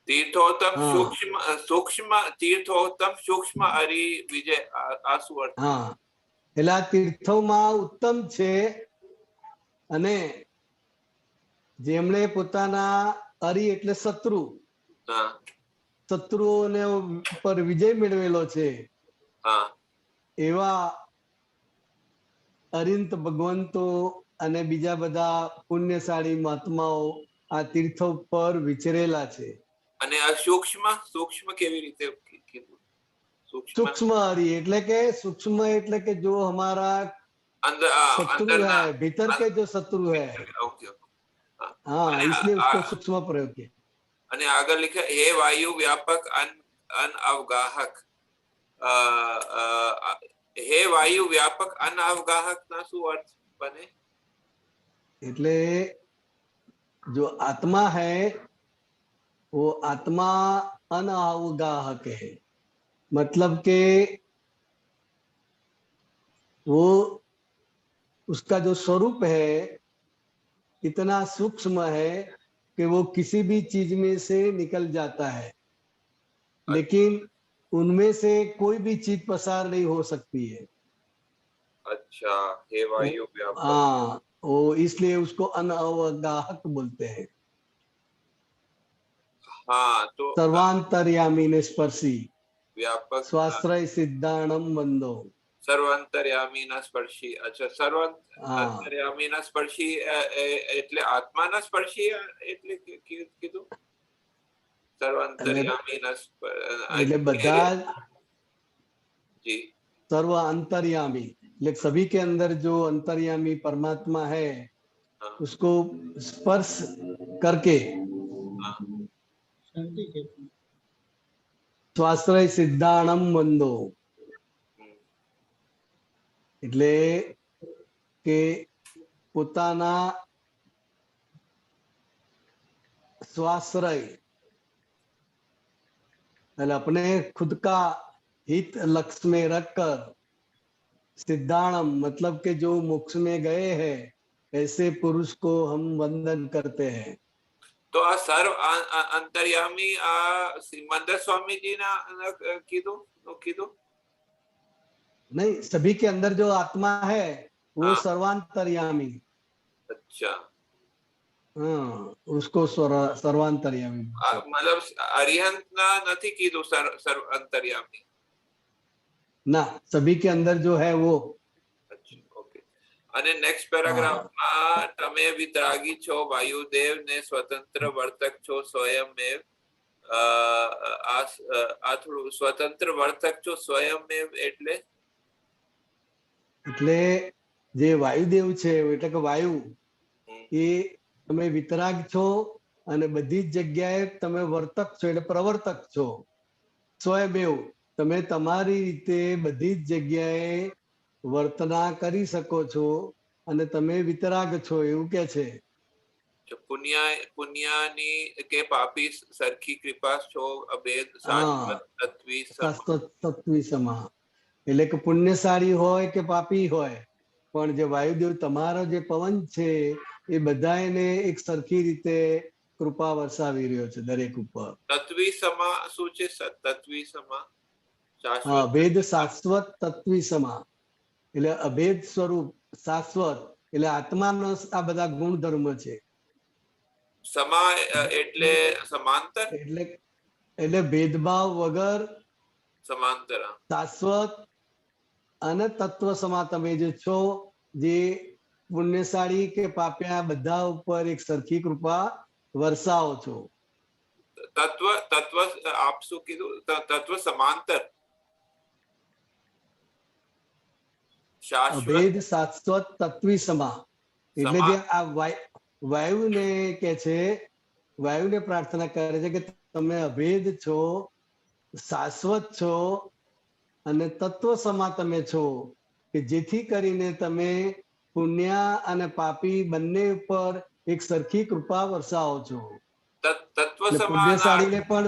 तीर्थोत्तम सूक्ष्म तीर्थोत्तम सूक्ष्म अरि विजय आसु अर्थ। हाँ, એટલે તીર્થોમાં ઉત્તમ છે અને જેમણે પોતાના અરી એટલે શત્રુ શત્રુઓને પર વિજય મેળવેલો છે હા એવા અરિંત ભગવંતો અને બીજા બધા પુણ્યશાળી મહાત્માઓ આ તીર્થો પર વિચરેલા છે. અને આ સૂક્ષ્મ કેવી રીતે કીધું? सूक्ष्म हरि એટલે કે जो हमारा अंदर शत्रु है, भीतर के जो शत्रु है, ओके हाँ, इसलिए उसको सूक्ष्म प्रयोग किया. અને આગળ લખ્યા હે વાયુ વ્યાપક અનઅવગાહક. હે વાયુ વ્યાપક અનઅવગાહક ના શું અર્થ બને? એટલે जो आत्मा है वो आत्मा अनअवगाहक है, मतलब के वो उसका जो स्वरूप है इतना सूक्ष्म है कि वो किसी भी चीज में से निकल जाता है, लेकिन उनमें से कोई भी चीज पसार नहीं हो सकती है. अच्छा, हे वायु व्यापक. हाँ, वो इसलिए उसको अनअवगाहक बोलते हैं. हाँ, तो सर्वांतर्यामी ने स्पर्शी व्यापक स्वाश्रय सिद्धाणम वंदो. સર્વાંતર્યામી ના સ્પર્શી. અચ્છા, સર્વાંતર્યામી ના સ્પર્શી એટલે આત્મા ના સ્પર્શી એટલે કીધું? સર્વાંતર્યામી ના એટલે બધા जी सर्व अंतर्यामी, लेकिन सभी के अंदर जो अंतर्यामी परमात्मा है उसको स्पर्श करके स्वाश्रय सिद्धाणम वंदो. એટલે કે પોતાના स्वाश्रय मतलब अपने खुद का हित लक्ष्य में रखकर सिद्धाणम मतलब के जो मोक्ष में गए हैं ऐसे पुरुष को हम वंदन करते हैं. तो आ सर्व अंतर्यामी आ सिमंदर स्वामी जी ना कीधु नहीं, सभी के अंदर जो आत्मा है वो सर्वांतर्यामी. अच्छा, हाँ, उसको सर्वांतर्यामी मतलब अरिहंत ना नहीं कीधु सर्व अंतर्यामी ना, सभी के अंदर जो है वो. अच्छा, ओके. અને નેક્સ્ટ પેરાગ્રાફમાં તમે વિતરાગી છો, વાયુદેવ ને સ્વતંત્ર વર્તક છો સ્વયંમેવ. આ થોડું સ્વતંત્ર વર્તક છો સ્વયંમેવ એટલે જે વાયુદેવ છે એટલે કે વાયુ એ તમે વિતરાગ છો અને બધી જ જગ્યાએ તમે વર્તક છો એટલે પ્રવર્તક છો. સ્વયંમેવ તમે તમારી રીતે બધી જ જગ્યાએ વર્તના કરી શકો છો અને તમે વિતરાગ છો એવું કે છે. પુણ્યાની કે પાપી સરખી કૃપા છો અભેદ શાશ્વત તત્વી તત્વી સમા. એટલે કે પુણ્યશાળી હોય કે પાપી હોય પણ જે વાયુદેવ તમારો જે પવન છે એ બધાને એક સરખી રીતે કૃપા વરસાવી રહ્યો છે દરેક ઉપર. તત્વી સમા શું છે? તત્વી સમા અભેદ શાશ્વત તત્વી સમા એટલે અભેદ સ્વરૂપ શાશ્વત એટલે આત્માનો આ બધા ગુણધર્મ છે. સમા એટલે સમાંતર એટલે ભેદભાવ વગર સમાંતર શાશ્વત અને તત્વ સમા તમે જે છો જે પુણ્યશાળી કે પાપ્યા બધા ઉપર એક સરખી કૃપા વરસાવો છો. તત્વ તત્વ આપ શું કીધું? તત્વ સમાંતર અભેદ શાશ્વત તત્વી સમા એટલે જે આ વાયુને કે છે, વાયુને પ્રાર્થના કરે છે કે તમે અભેદ છો, શાશ્વત છો અને તત્વ સમા તમે છો કે જેથી કરીને તમે પુણ્ય અને પાપી બંને ઉપર એક સરખી કૃપા વરસાવો છો. તત્વ પુણ્યશાળીને પણ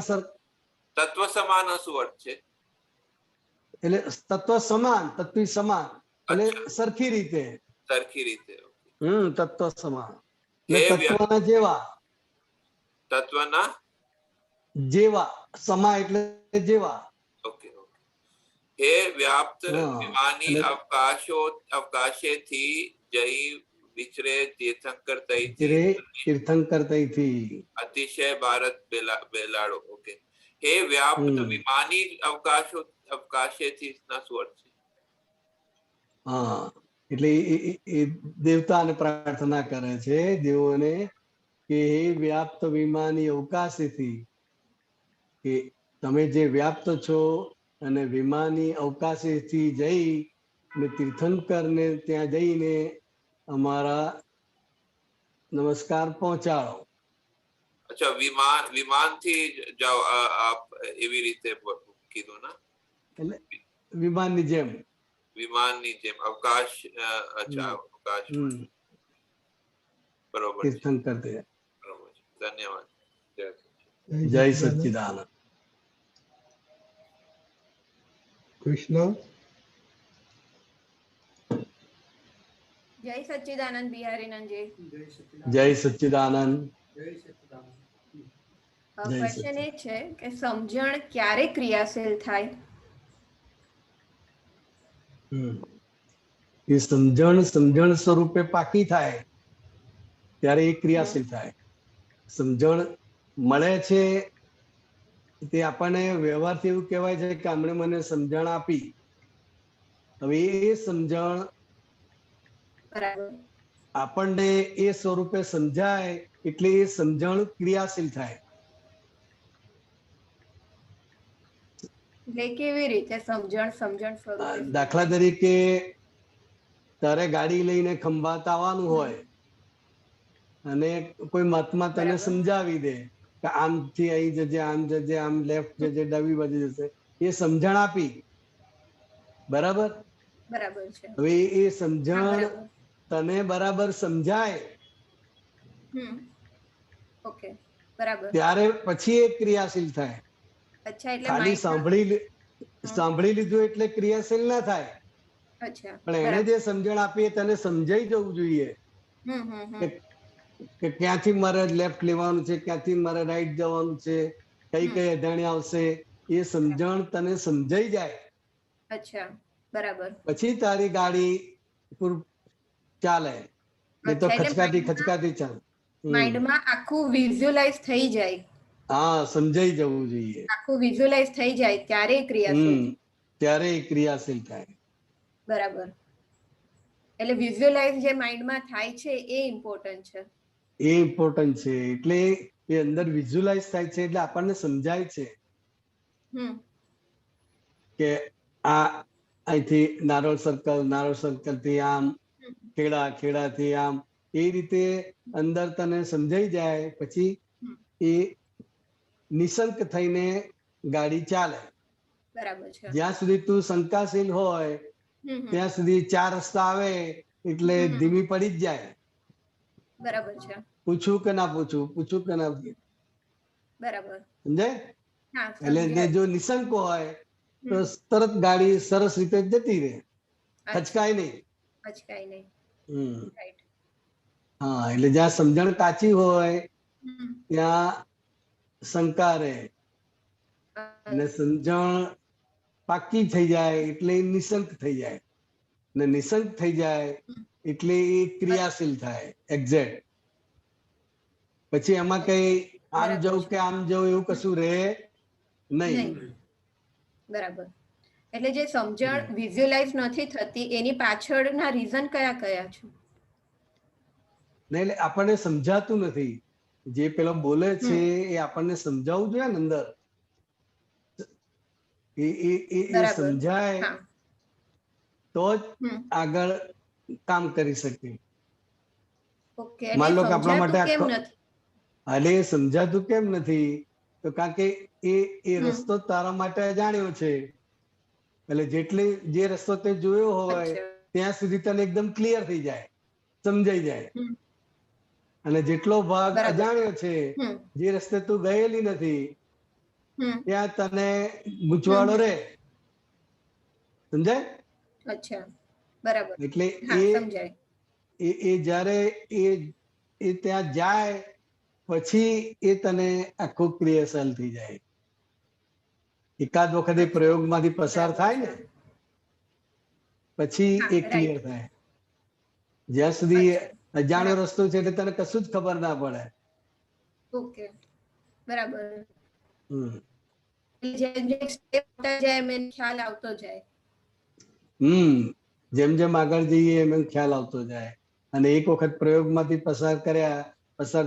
તત્વ સમાન શું અર્થ છે? એટલે તત્વ સમાન, તત્વી સમાન એટલે સરખી રીતે. સરખી રીતે. તત્વ સમાન તત્વના જેવા. તત્વના જેવા સમા એટલે જેવા. Okay okay. હે વ્યાપ્ત વિમાની અવકાશેથી જઈ વિચરે તીર્થંકર તૈથી અતિશય ભારત બેલાડો. ઓકે. હે વ્યાપ્ત વિમાની અવકાશેથી ના શું અર્થ છે? હા, એટલે એ દેવતાને પ્રાર્થના કરે છે, દેવોને, કે હે વ્યાપ્ત વિમાની અવકાશેથી, કે તમે જે વ્યાપ્ત છો અને વિમાની અવકાશેથી જઈ ને તીર્થંકરને ત્યાં જઈને અમારા નમસ્કાર પહોંચાડો. અચ્છા, વિમાનથી જાઓ આપ એવી રીતે કીધું ને? એટલે વિમાનની જેમ, વિમાનની જેમ અવકાશ. અચ્છા, અવકાશ. બરોબર છે. તીર્થંકર તે. બરોબર છે, ધન્યવાદ. જય સચ્ચિદાનંદ. કૃષ્ણ. જય સચ્ચિદાનંદ બિહારીનંદજી. જય સચ્ચિદાનંદ. ક્વેશ્ચન એ છે કે સમજણ ક્યારે ક્રિયાશીલ થાય? એ સમજણ સ્વરૂપે પાકી થાય ત્યારે એ ક્રિયાશીલ થાય. સમજણ મળે છે તે આપણને વ્યવહારથી એવું કહેવાય છે કે આમણે મને સમજણ આપી. હવે એ સમજણ આપણને એ સ્વરૂપે સમજાય એટલે એ સમજણ ક્રિયાશીલ થાય. એટલે કેવી રીતે સમજણ સ્વરૂપે? દાખલા તરીકે તારે ગાડી લઈને ખંભાત આવવાનું હોય અને કોઈ મહાત્મા તને સમજાવી દે કે આમથી અહીં જજે, આમ જજે, આમ લેફ્ટ જજે, ડાબી બાજુ જશે, એ સમજણ આપી. બરાબર? બરાબર છે. હવે એ સમજણ તને બરાબર સમજાય ઓકે, બરાબર. ત્યારે પછી એ ક્રિયાશીલ થાય. અચ્છા, એટલે ખાલી સાંભળી લીધું એટલે ક્રિયાશીલ ના થાય. અચ્છા, પણ એને જે સમજણ આપી તને સમજાઈ જવું જોઈએ કે ક્યાંથી મારે લેફ્ટ લેવાનું છે, ક્યાંથી મારે રાઈટ જવાનું છે, કઈ કઈ અજાણી આવશે, એ સમજણ તને સમજાઈ જાય. અચ્છા, બરાબર. પછી તારી ગાડી ચાલે, નહીં તો ખચકાતી ચાલે. માઇન્ડમાં આખું વિઝ્યુઅલાઇઝ થઈ જાય. હા, સમજાઈ જવું જોઈએ. આખું વિઝ્યુઅલાઇઝ થઈ જાય ત્યારે ક્રિયાશીલ. ત્યારે ક્રિયાશીલ થાય. બરાબર. એટલે વિઝ્યુઅલાઇઝ જે માઇન્ડમાં થાય છે એ ઇમ્પોર્ટન્ટ છે. એ ઇમ્પોર્ટન્ટ છે. એટલે એ અંદર વિઝ્યુઅલાઇઝ થાય છે એટલે આપણને સમજાય છે કે આ અહીંથી નારોલ સર્કલ થી આમ, ખેડાથી આમ, એ રીતે અંદર તને સમજાઈ જાય. પછી એ નિશંક થઈને ગાડી ચાલે. બરાબર છે. જ્યાં સુધી તું શંકાશીલ હોય ત્યાં સુધી 4 રસ્તા આવે એટલે ધીમી પડી જ જાય. બરાબર છે. પૂછું કે ના પૂછું, પૂછું કે ના. બરાબર. સમજાય? એટલે જો નિશંક હોય તો તરત ગાડી સરસ રીતે જતી રહે, ખચકાય નહીં. હા, એટલે જ્યાં સમજણ કાચી હોય ત્યાં શંકા રહે, અને સમજણ પાકી થઈ જાય એટલે નિશંક થઈ જાય, ને નિશંક થઈ જાય એટલે એ ક્રિયાશીલ થાય. એક્ઝેક્ટ. પછી એમાં કઈ આમ જવું કે આમ જવું એવું કશું રહે નહીં. બરાબર. એટલે જે સમજણ વિઝ્યુઅલાઇઝ નથી થતી એની પાછળના રીઝન કયા કયા છે? એટલે આપણને સમજાતું નથી. જે પેલો બોલે છે એ આપણને સમજાવવું જોઈએ ને અંદર. એ સમજાય તો જ આગળ કામ કરી શકીએ. માન લો કે આપણા માટે હાલે સમજાતું કેમ નથી? તો કારણ કે એ રસ્તો તારા માટે અજાણ્યો છે. એટલે જે રસ્તો તે જોયો હોય ત્યાં સુધી તને એકદમ ક્લિયર થઈ જાય, સમજાઈ જાય. અને જેટલો ભાગ અજાણ્યો છે, જે રસ્તે તું ગયેલી નથી, ત્યાં તને ગૂંચવાડો રહે. સમજાય? અચ્છા, બરાબર. એટલે એ જ્યારે એ ત્યાં જાય પછી એ તને આખું ક્રિયાશીલ થઈ જાય. એકાદ વખતે પ્રયોગમાંથી પસાર થાય ને પછી એ ક્લિયર થાય. જ્યાં સુધી અજાણ્યો રસ્તો છે એટલે તને કશું જ ખબર ના પડે. ઓકે, બરાબર. જેમ જેમ step થતા જાય એમ એને ખ્યાલ આવતો જાય. જેમ જેમ આગળ જઈએ એમ એમ ખ્યાલ આવતો જાય. અને એક વખત પ્રયોગમાંથી પસાર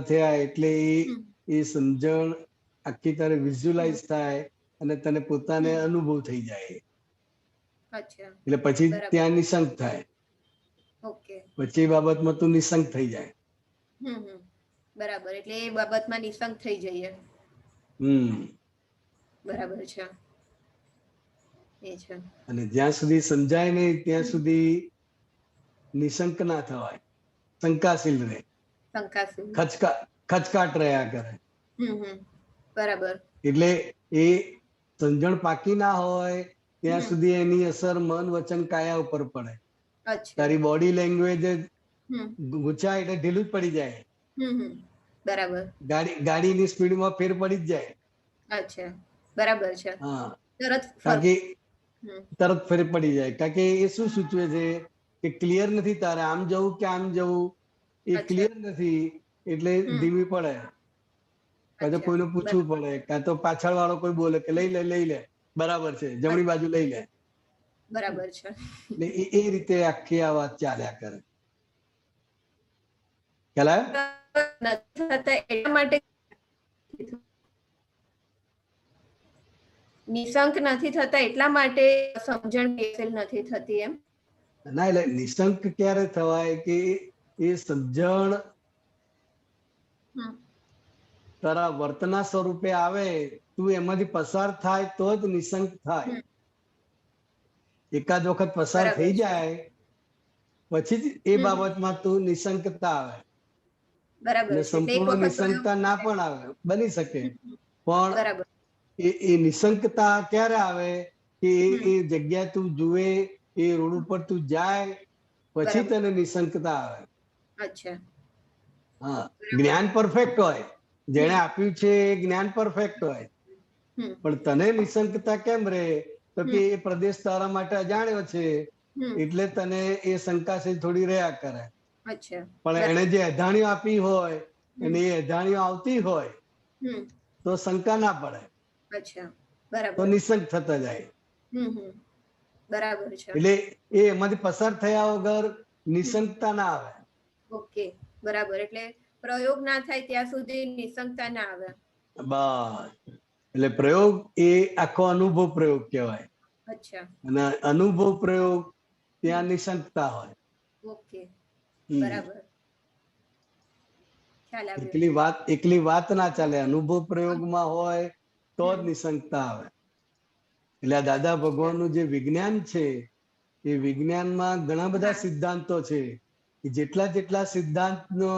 થયા એટલે એ સમજણ આખી તારે વિઝ્યુઅલાઇઝ થાય અને તને પોતાને અનુભવ થઈ જાય. અચ્છા, એટલે પછી બરાબર. ત્યાં નિશંક થાય. ઓકે. પછી એ બાબતમાં તું નિશંક થઈ જાય. બરાબર, એટલે એ બાબતમાં નિશંક થઈ જઈએ. બરાબર છે. એ છે. અને જ્યાં સુધી સમજાય નહીં ત્યાં સુધી નિશંક ના થવાય, શંકાશીલ રહે, શંકાશીલ, ખચકાટ રહ્યા કરે. બરાબર. એટલે એ સમજણ પાકી ના હોય ત્યાં સુધી એની અસર મન વચન કાયા ઉપર પડે. તારી બોડી લેંગ્વેજ ગુચાય એટલે ઢીલું જ પડી જાય. બરાબર. ગાડીની સ્પીડમાં ફેર પડી જ જાય. અચ્છા, બરાબર છે. હા, તરત ફેર પડી જાય. કારણ કે એ શું સૂચવે છે કે ક્લિયર નથી, તારે આમ જવું કે આમ જવું એ ક્લિયર નથી, એટલે ધીમી પડે. કાં તો કોઈને પૂછવું પડે, કાં તો પાછળ વાળો કોઈ બોલે કે લઈ લે બરાબર છે, જમણી બાજુ લઈ લે. બરાબર છે. એટલે એ રીતે આખી આ વાત ચાલ્યા કરે. ખ્યાલ એટલા માટે નિશંક નથી થતા, એટલા માટે સમજણ બેસેલ નથી થતી એમ. ના, એટલે નિશંક ક્યારે થવાય કે એ સમજણ તારા વર્તના સ્વરૂપે આવે, તું એમાંથી પસાર થાય તો જ નિશંક થાય. એકાદ વખત પસાર થઈ જાય પછી જ એ બાબતમાં તું નિશંકતા આવે. બરાબર. સંપૂર્ણ નિશંકતા ના પણ આવે, બની શકે, પણ એ નિશંકતા ક્યારે આવે કે એ જગ્યા તું જુએ, એ રોડ ઉપર તું જાય પછી તને નિશંકતા આવે. અચ્છા. હા, જ્ઞાન પરફેક્ટ હોય, જેને આપ્યું છે એ જ્ઞાન પરફેક્ટ હોય, પણ તને નિશંકતા કેમ રહે તો કે એ પ્રદેશ તારા માટે અજાણ્યો છે એટલે તને એ શંકાશીલ થોડી રહ્યા કરે. પણ એને જે અજાણ્યો આપી હોય અને એ અજાણ્યો આવતી હોય તો શંકા ના પડે. અચ્છા, બરાબર. તો નિશંક થતા જાય. બરાબર છે. એટલે એ એમાંથી પસાર થયા વગર નિશંકતા ના આવે. ઓકે, બરાબર. એટલે પ્રયોગ ના થાય ત્યાં સુધી નિશંકતા ના આવે. બસ, એટલે પ્રયોગ એ આખો અનુભવ પ્રયોગ કહેવાય. અચ્છા. અને અનુભવ પ્રયોગ ત્યાં નિશંકતા હોય. ઓકે, બરાબર. એકલી વાત ના ચાલે, અનુભવ પ્રયોગમાં હોય તો જ નિશંકતા આવે. એટલે આ દાદા ભગવાનનું જે વિજ્ઞાન છે એ વિજ્ઞાનમાં ઘણા બધા સિદ્ધાંતો છે. જેટલા સિદ્ધાંતનો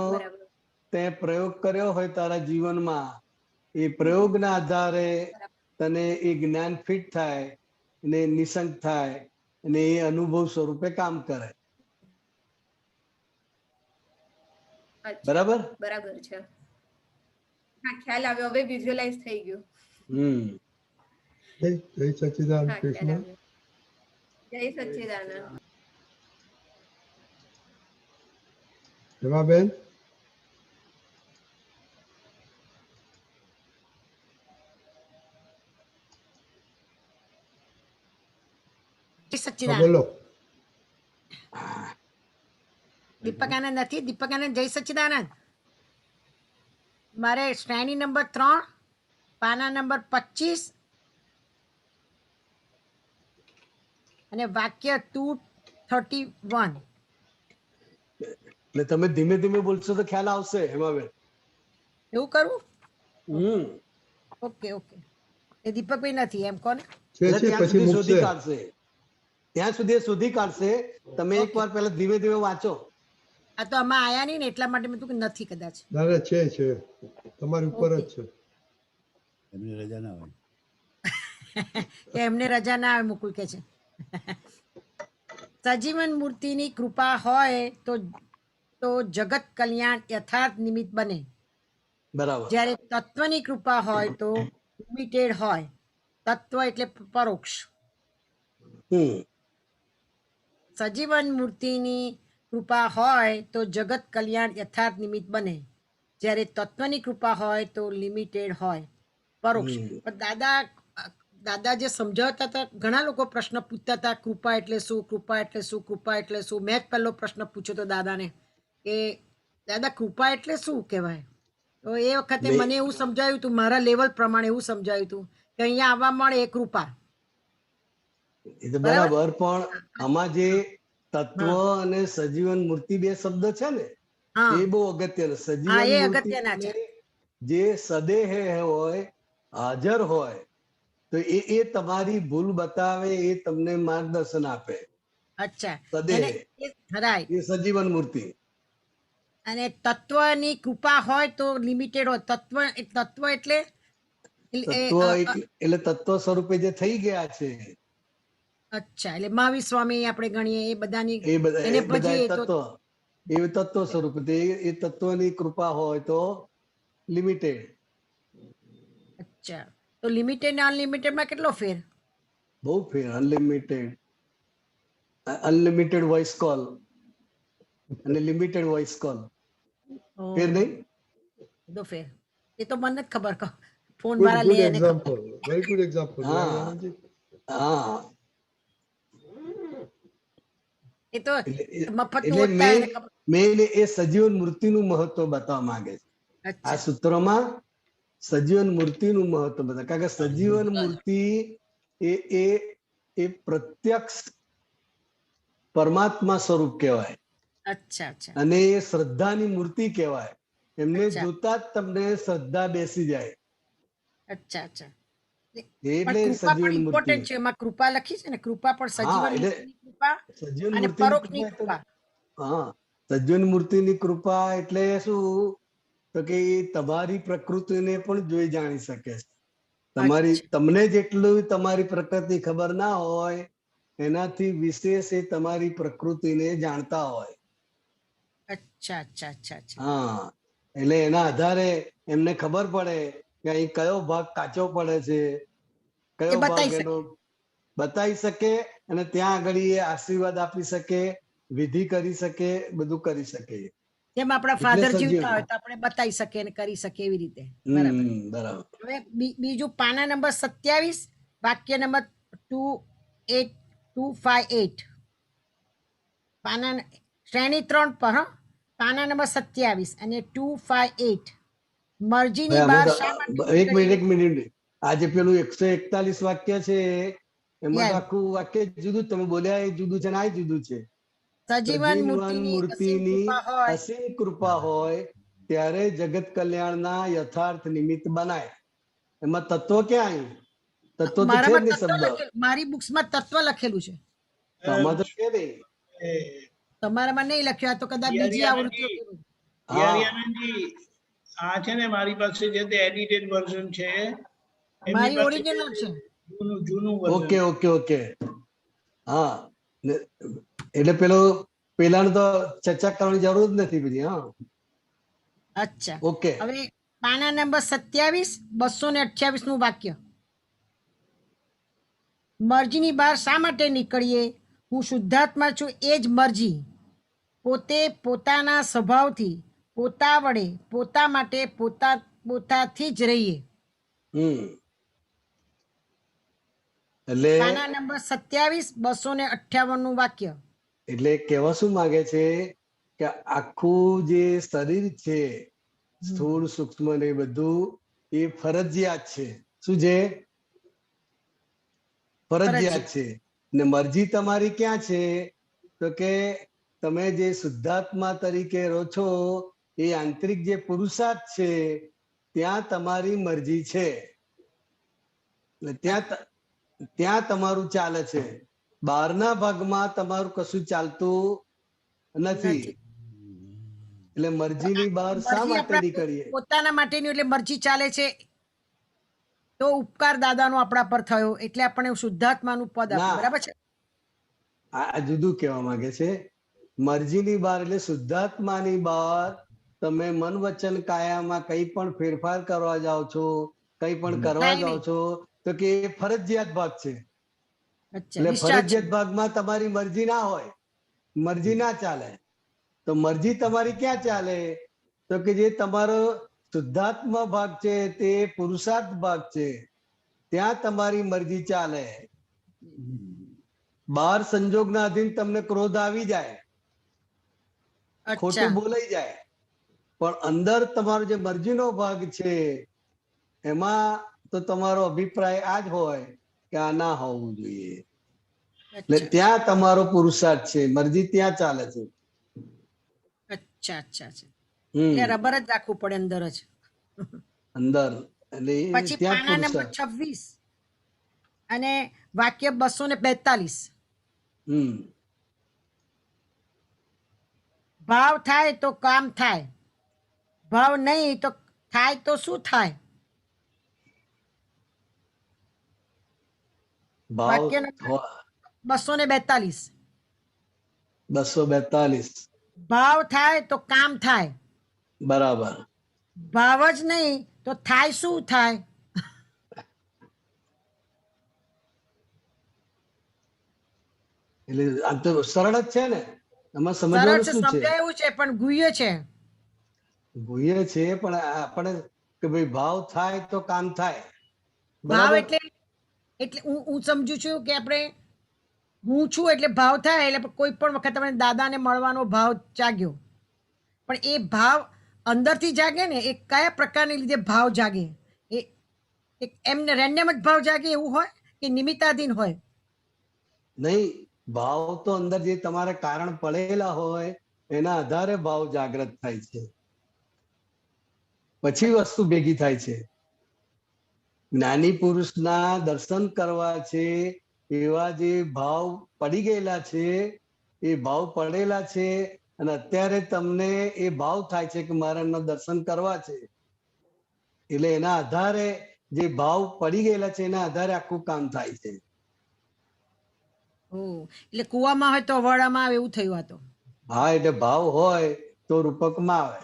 તે પ્રયોગ કર્યો હોય તારા જીવનમાં, એ પ્રયોગના આધારે તને એ જ્ઞાન ફિટ થાય અને નિશંક થાય અને એ અનુભવ સ્વરૂપે કામ કરે. બરાબર? બરાબર છે. હા, ખ્યાલ આવ્યો, હવે વિઝ્યુઅલાઇઝ થઈ ગયું. જય સચ્ચિદાનંદ કૃષ્ણ. જય સચ્ચિદાનંદ. હેમાબેન, બોલો. દીપકાનંદ નથી, દીપકાનંદ જય સચ્ચિદાનંદ. મારે શ્રેણી નંબર 3, પાના નંબર 25 અને વાક્ય 231. એટલે તમે ધીમે ધીમે બોલશો તો ખ્યાલ આવશે. હેમાબેન, એવું કરવું? Okay okay. એ દીપકભાઈ નથી એમ કોને? ત્યાં સુધી શોધી કાઢશે. તમે એકવાર પહેલા ધીમે ધીમે વાંચો. આ તો આમાં આયા નહીં ને એટલા માટે મેં કીધું નથી કદાચ. ના, છે તમારી ઉપર જ છે. એમને રજા ના હોય. એમને રજા ના આવે, મુકુલ કે છે. સજીવન મૂર્તિની કૃપા હોય તો જગત કલ્યાણ યથાર્થ નિમિત્ત બને. બરાબર. જ્યારે તત્વની કૃપા હોય તો લિમિટેડ હોય. તત્વ એટલે પરોક્ષ. સજીવન મૂર્તિની કૃપા હોય તો જગત કલ્યાણ યથાર્થ નિમિત્ત બને. જ્યારે તત્વની કૃપા હોય તો લિમિટેડ હોય, પરોક્ષ. પણ દાદા દાદા જે સમજાવતા હતા ઘણા લોકો પ્રશ્ન પૂછતા હતા કૃપા એટલે શું, કૃપા એટલે શું, કૃપા એટલે શું. મેં જ પહેલો પ્રશ્ન પૂછ્યો તો દાદાને કે દાદા કૃપા એટલે શું કહેવાય. તો એ વખતે મેં- મને એવું સમજાયું હતું, મારા લેવલ પ્રમાણે એવું સમજાયું હતું કે અહીંયા આવવા મળે એ કૃપા. એ તો બરાબર, પણ આમાં જે તત્વ અને સજીવન મૂર્તિ બે શબ્દ છે ને હા એ બહુ અગત્યનો. હા સજીવન એ મૂર્તિ અગત્યના છે. એટલે જે સદેહ હોય, હાજર હોય, તો એ તમારી ભૂલ બતાવે, એ તમને માર્ગદર્શન આપે. અચ્છા સદેહ એને રાઈટ. એ સજીવન મૂર્તિ. અને તત્વની કૃપા હોય તો લિમિટેડ હોય. તત્વ એટલે તત્વ એટલે તત્વ સ્વરૂપે જે થઈ ગયા છે અચ્છા એટલે મહાવીર સ્વામી આપણે ગણીએ એ બધાની એ બધા એને એ બધા ભજીએ તો તત્વ, એ તત્વ સ્વરૂપે એ તત્વની કૃપા હોય તો લિમિટેડ. અચ્છા તો લિમિટેડ ને અનલિમિટેડ માં કેટલો ફેર? બહુ ફેર. અનલિમિટેડ વોઇસ કોલ અને લિમિટેડ વોઇસ કોલ ફેર નહીં? બધો ફેર. એ તો મને જ ખબર ફોન Good, મારા good લે એને ખબર. example. Very good example. હા આનંદજી. હા એ તો મફત એટલે ઓટતા એને ખબર. મેં એ સજીવન મૂર્તિનું મહત્વ બતાવવા માંગે છે આ અચ્છા સૂત્રમાં. સજીવન મૂર્તિનું મહત્વ બતાવે, કારણ કે સજીવન મૂર્તિ એ એ પ્રત્યક્ષ પરમાત્મા સ્વરૂપ કહેવાય અચ્છા અચ્છા અને એ શ્રદ્ધાની મૂર્તિ કહેવાય. એમને અચ્છા. જોતા જ તમને શ્રદ્ધા બેસી જાય, અચ્છા અચ્છા એટલે પણ કૃપા પણ સજીવન મૂર્તિ. ઇમ્પોર્ટન્ટ છે. એમાં કૃપા લખી છે ને, કૃપા પણ હા સજીવન એટલે મૂર્તિની કૃપા સજીવન અને મૂર્તિની પરોક્ષની કૃપા એટલે કૃપા. હા સજીવન મૂર્તિની કૃપા એટલે શું? તો કે એ તમારી પ્રકૃતિને પણ જોઈ જાણી શકે છે. તમને જેટલું તમારી પ્રકૃતિ ખબર ના હોય એનાથી વિશેષ એ તમારી પ્રકૃતિને જાણતા હોય. અચ્છા અચ્છા અચ્છા અચ્છા હા એટલે એના આધારે એમને ખબર પડે કે અહીં કયો ભાગ કાચો પડે છે, કયો ભાગ બતાવી શકે. એનો બતાવી શકે, અને ત્યાં આગળ એ આશીર્વાદ આપી શકે, વિધિ કરી શકે, બધું કરી શકે. જેમ આપણા એટલે ફાધર સજીવન. જીવતા હોય તો આપણે બતાવી શકીએ અને કરી શકીએ એવી રીતે. બરાબર. બરાબર. હવે બીજું પાના નંબર 27 વાક્ય નંબર 28258 પાના શ્રેણી 3 પર પાના નંબર 27 અને 258 મરજીની ભાઈ, બહાર આમાં શા માટે તો એક મિનિટ આજે પેલું 141 વાક્ય છે એમાં તો યાદ. આખું વાક્ય જુદું તમે બોલ્યા એ જુદું છે ને આ જુદું છે. સજીવન સજીવન મૂર્તિની અસીમ મૂર્તિની કૃપા હોય અસીમ કૃપા હોય ત્યારે જગત કલ્યાણના યથાર્થ નિમિત્ત બનાય. એમાં તત્વ ક્યાં આવ્યું? તત્વ તો છે જ મારામાં નહીં તત્વ શબ્દ. લખેલું, મારી બુક્સમાં તત્વ લખેલું છે, તો આમાં તો છે નહીં. તમારામાં નહીં લખ્યું. આ તો કદાચ બીજી આવૃત્તિઓ. યારિયાનંદજી, આ છે ને મારી પાસે જે તે એડિટેડ વર્ઝન છે, એમની મારી પાસે ઓરિજિનલ છે. જૂનું ઓકે વર્ઝન. ઓકે ઓકે હા એટલે પેલાનું તો ચર્ચા કરવાની જરૂર જ નથી બધી. હા અચ્છા ઓકે. હવે પાના નંબર 27 228 નું વાક્ય. મરજીની બહાર શા માટે નીકળીએ? હું શુદ્ધાત્મા છું, એ જ મરજી. પોતે પોતાના સ્વભાવથી પોતા વડે પોતા માટે પોતાથી જ રહીએ. એટલે પાના નંબર 27 258 નું વાક્ય. એટલે કહેવા શું માંગે છે કે આખું જે શરીર છે સ્થૂળ સૂક્ષ્મ ને બધું એ ફરજિયાત છે. શું છે? ફરજિયાત છે. ને મરજી તમારી ક્યાં છે? તો કે તમે જે શુદ્ધાત્મા તરીકે રહો છો એ આંતરિક જે પુરુષાર્થ છે ત્યાં તમારી મરજી છે. ત્યાં તમારું ચાલે છે. બહારના ભાગમાં તમારું કશું ચાલતું નથી. એટલે મરજીની બહાર શા મરજી માટે આપણા નીકળીએ? પોતાના માટેની એટલે મરજી ચાલે છે તો ઉપકાર દાદાનો આપણા પર થયો એટલે આપણે શુદ્ધાત્માનું પદ આપ્યું. બરાબર છે. આ જુદું કહેવા માંગે છે. મરજીની બહાર એટલે શુદ્ધાત્માની બહાર તમે મન વચન કાયામાં કઈ પણ ફેરફાર કરવા જાઓ છો, કઈ પણ કરવા જાઓ છો તો કે એ ફરજિયાત ભાગ છે. એટલે ફરજિયાત ભાગમાં તમારી મરજી ના હોય, મરજી ના ચાલે. તો મરજી તમારી ક્યાં ચાલે? તો કે જે તમારો શુદ્ધાત્મા ભાગ છે તે પુરુષાર્થ ભાગ છે ત્યાં તમારી મરજી ચાલે. બહાર સંજોગના અધીન તમને ક્રોધ આવી જાય, ખોટું બોલાઈ જાય, પણ અંદર તમારો જે મરજીનો ભાગ છે એમાં તો તમારો અભિપ્રાય આ જ હોય કે આ ના હોવું જોઈએ. એટલે ત્યાં તમારો પુરુષાર્થ છે, મરજી ત્યાં ચાલે છે. અચ્છા અચ્છા અચ્છા. એટલે રબર જ રાખવું પડે અંદર જ. અંદર એટલે પછી પાના નંબર 26 અને વાક્ય 242. ભાવ થાય તો કામ થાય, ભાવ નહીં તો થાય તો શું થાય? વાક્ય નંબર 242. 242. ભાવ થાય તો કામ થાય. બરાબર. ભાવ જ નહીં તો થાય શું થાય? એટલે આ તો સરળ જ છે ને, એમાં સમજવાનું શું છે? સમજાયું છે પણ ગુહ્ય છે. ગુહ્ય છે પણ આપણે કે ભાઈ ભાવ થાય તો કામ થાય. ભાવ એટલે હું સમજુ છું કે આપણે હું છું એટલે ભાવ થાય, એટલે કોઈ પણ વખત આપણે દાદાને મળવાનો ભાવ જાગ્યો, પણ એ ભાવ અંદરથી જાગે ને, એ કયા પ્રકારને લીધે ભાવ જાગે? એ એમને રેન્ડમ જ ભાવ જાગે એવું હોય કે નિમિત્તાધીન હોય? નહીં, ભાવ તો અંદર જે તમારે કારણ પડેલા હોય એના આધારે ભાવ જાગૃત થાય છે, પછી વસ્તુ ભેગી થાય છે. જ્ઞાની પુરુષના દર્શન કરવા છે એવા જે ભાવ પડી ગયેલા છે, એ ભાવ પડેલા છે અને અત્યારે તમને એ ભાવ થાય છે કે મારે એમના દર્શન કરવા છે, એટલે એના આધારે જે ભાવ પડી ગયેલા છે એના આધારે આખું કામ થાય છે. એટલે કુવામાં હોય તો અવાડામાં આવે એવું થયું આ તો. હા, એટલે ભાવ હોય તો રૂપકમાં આવે.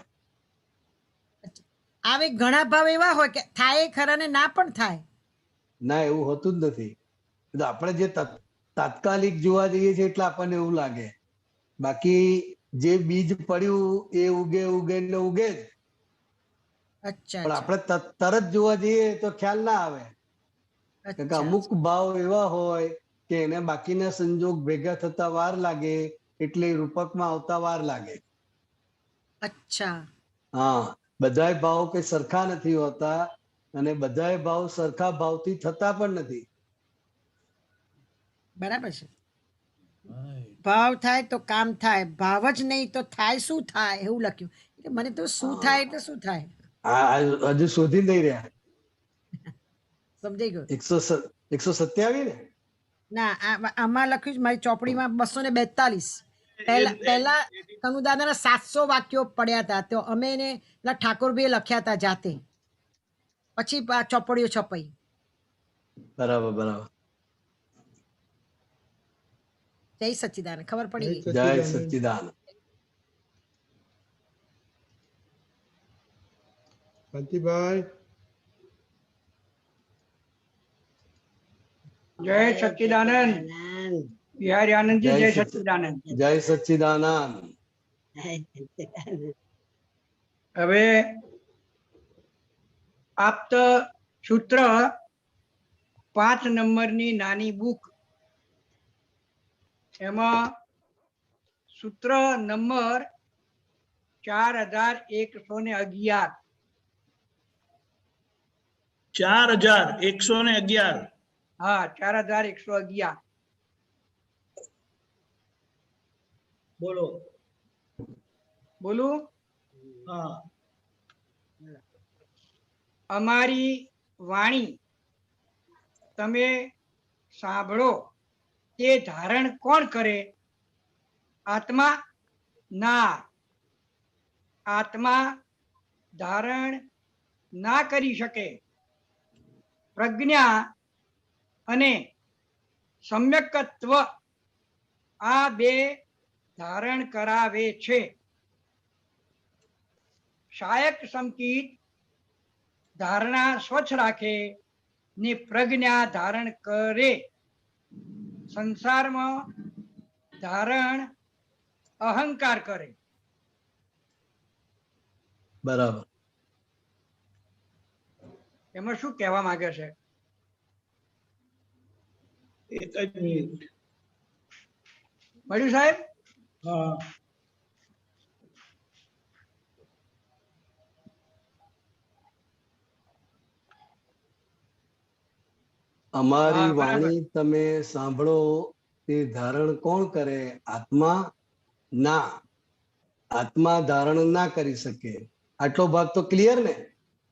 આવે ઘણા ભાવ એવા હોય કે થાય ખરા ને ના પણ થાય. ના, એવું હોતું જ નથી. આપણે જે તાત્કાલિક જોવા જઈએ છીએ એટલે આપણને એવું લાગે, બાકી જે બીજ પડ્યું એ ઉગે ઉગે ને ઉગે જ. પણ આપણે તરત જોવા જઈએ તો ખ્યાલ ના આવે, કે અમુક ભાવ એવા હોય કે એને બાકીના સંજોગ ભેગા થતા વાર લાગે, એટલે રૂપકમાં આવતા વાર લાગે. અચ્છા. હા, બધાય ભાવ કઈ સરખા નથી હોતા અને બધાય ભાવ સરખા ભાવથી થતા પણ નથી. બરાબર છે. ભાવ થાય તો કામ થાય, ભાવ જ નહીં તો થાય શું થાય એવું લખ્યું. એટલે મને તો શું થાય એટલે શું થાય હજુ શોધી નહીં રહ્યા. સમજાઈ ગયું. 127 ને? ના, આમાં લખ્યું છે મારી ચોપડીમાં 242. પહેલા કનુ દાદાના 700 વાક્યો પડ્યા હતા, તો અમે એને ઠાકોરભાઈએ લખ્યા હતા જાતે, પછી ચોપડીઓ છપાઈ. બરાબર બરાબર. જય સચ્ચિદાનંદ. ખબર પડી ગઈ. જય સચ્ચિદાનંદ. કાંતિભાઈ. જય સચ્ચિદાનંદ. બિહારી આનંદજી, જય સચ્ચિદાનંદ. જય સચ્ચિદાનંદ. હવે આપ્ત સૂત્ર 5 નંબરની નાની બુક, એમાં સૂત્ર નંબર 4111. 4111. હા, 4111. બોલો. બોલું? હા. અમારી વાણી તમે સાંભળો તે ધારણ કોણ કરે? આત્મા? ના, આત્મા ધારણ ના કરી શકે. પ્રજ્ઞા અને સમ્યકત્વ આ બે ધારણ કરાવે છે. શાયક સંકિત ધારણા સ્વચ્છ રાખે ને પ્રજ્ઞા ધારણ કરે. સંસારમાં ધારણ અહંકાર કરે. બરાબર. એમાં શું કહેવા માંગે છે? એક જ મિનિટ. મળ્યું સાહેબ? હા. અમારી હા, બરાબર. વાણી તમે સાંભળો તે ધારણ કોણ કરે? આત્મા ના, આત્મા ધારણ ના કરી શકે. આટલો ભાગ તો ક્લિયર ને?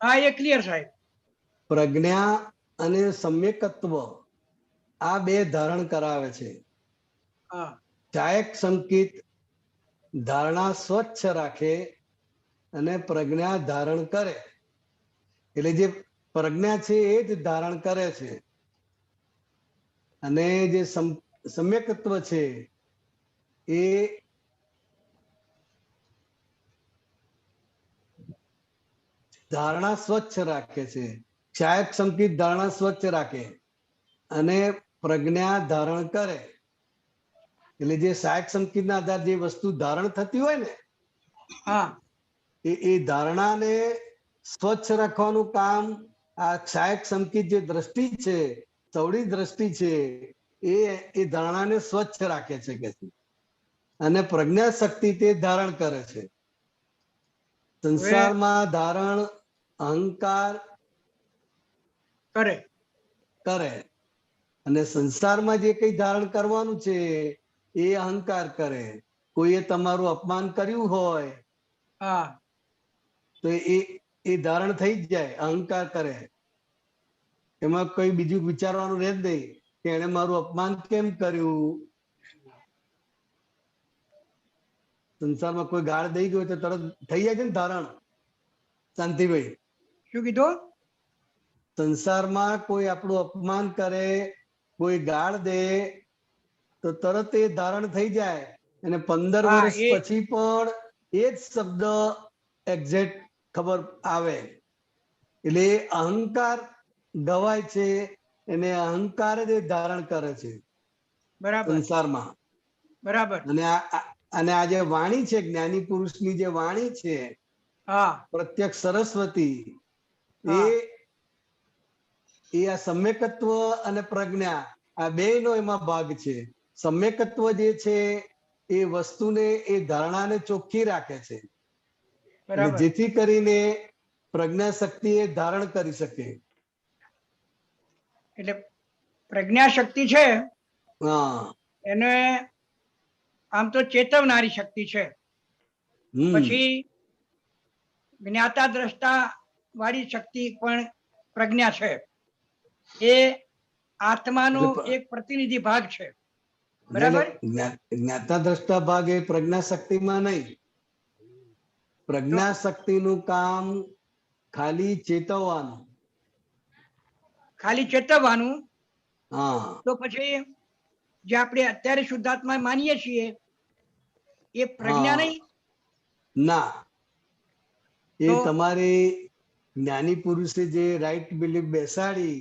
હા, એ ક્લિયર સાહેબ. પ્રજ્ઞા અને સમ્યકત્વ આ બે ધારણ કરાવે છે. હા. ચાયક સંકિત ધારણા સ્વચ્છ રાખે અને પ્રજ્ઞા ધારણ કરે. એટલે જે પ્રજ્ઞા છે એ જ ધારણ કરે છે, અને જે સમ્યકત્વ છે એ ધારણા સ્વચ્છ રાખે છે. ચાયક સંકિત ધારણા સ્વચ્છ રાખે અને પ્રજ્ઞા ધારણ કરે. એટલે જે સાયક સંકેતના આધારે જે વસ્તુ ધારણ થતી હોય ને, હા, એ ધારણાને સ્વચ્છ રાખવાનું કામ આ સાયક સંકેત જે દ્રષ્ટિ છે, ચૌડી દ્રષ્ટિ છે, એ ધારણાને સ્વચ્છ રાખે છે કે છે. અને પ્રજ્ઞા શક્તિ તે ધારણ કરે છે. સંસારમાં ધારણ અહંકાર કરે કરે, અને સંસારમાં જે કઈ ધારણ કરવાનું છે એ અહંકાર કરે. કોઈએ તમારું અપમાન કર્યું હોય હા, તો એ ધારણ થઈ જ જાય, અહંકાર કરે. એમાં કઈ બીજું વિચારવાનું રહે જ નહીં કે એને મારું અપમાન કેમ કર્યું. સંસારમાં કોઈ ગાળ દઈ ગયો તો તરત થઈ જાય છે ને ધારણ. શાંતિભાઈ, શું કીધું? સંસારમાં કોઈ આપણું અપમાન કરે, કોઈ ગાળ દે તો તરત એ ધારણ થઈ જાય, અને 15 હા, વર્ષ પછી પણ એ જ શબ્દ એક્ઝેક્ટ ખબર આવે. એટલે અહંકાર ગવાય છે, એને અહંકાર જ ધારણ કરે છે બરાબર, સંસારમાં. બરાબર. અને આ જે વાણી છે, જ્ઞાની પુરુષની જે વાણી છે, હા, પ્રત્યક્ષ સરસ્વતી, હા, એ આ સમ્યકત્વ અને પ્રજ્ઞા આ બેયનો એમાં ભાગ છે. સમ્યકત્વ જે છે એ વસ્તુને, એ ધારણાને ચોખ્ખી રાખે છે, એટલે બરાબર. જેથી કરીને પ્રજ્ઞા શક્તિ એ ધારણ કરી શકે. એટલે પ્રજ્ઞા શક્તિ છે હા, એને આમ તો ચેતવનારી શક્તિ છે. પછી જ્ઞાતા દ્રષ્ટા વાળી શક્તિ પણ પ્રજ્ઞા છે. એ આત્માનો એક પ્રતિનિધિ ભાગ છે. બરાબર. જ્ઞાતા દ્રષ્ટા ભાગ એ પ્રજ્ઞા શક્તિમાં નહીં. પ્રજ્ઞા શક્તિનું કામ ખાલી ચેતવવાનું. ખાલી ચેતવવાનું. હા, તો પછી જે આપણે અત્યારે શુદ્ધાત્મા માનીએ છીએ એ પ્રજ્ઞા નહીં? ના, એ તમારી જ્ઞાની પુરુષે જે રાઈટ બિલીફ બેસાડી,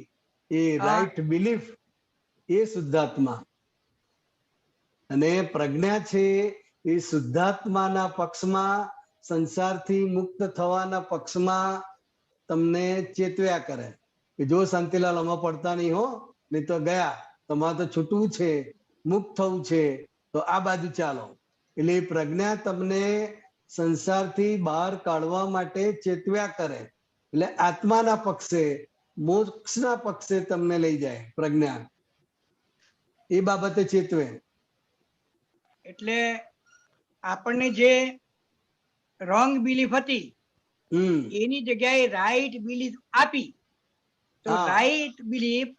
એ રાઈટ બિલીફ એ શુદ્ધાત્મા. અને પ્રજ્ઞા છે એ શુદ્ધાત્માના પક્ષમાં, સંસારથી મુક્ત થવાના પક્ષમાં તમને ચેતવ્યા કરે કે જો શાંતિલાલ આમાં પડતા નહીં હો, નહીં તો ગયા, તમારે તો છૂટવું છે, મુક્ત થવું છે, તો આ બાજુ ચાલો. એટલે એ પ્રજ્ઞા તમને સંસારથી બહાર કાઢવા માટે ચેતવ્યા કરે. એટલે આત્માના પક્ષે, મોક્ષના પક્ષે તમને લઈ જાય પ્રજ્ઞા. એ બાબતે ચેતવે. એટલે આપણને જે રોંગ બિલીફ હતી એની જગ્યાએ રાઈટ બિલીફ આપી, તો રાઈટ બિલીફ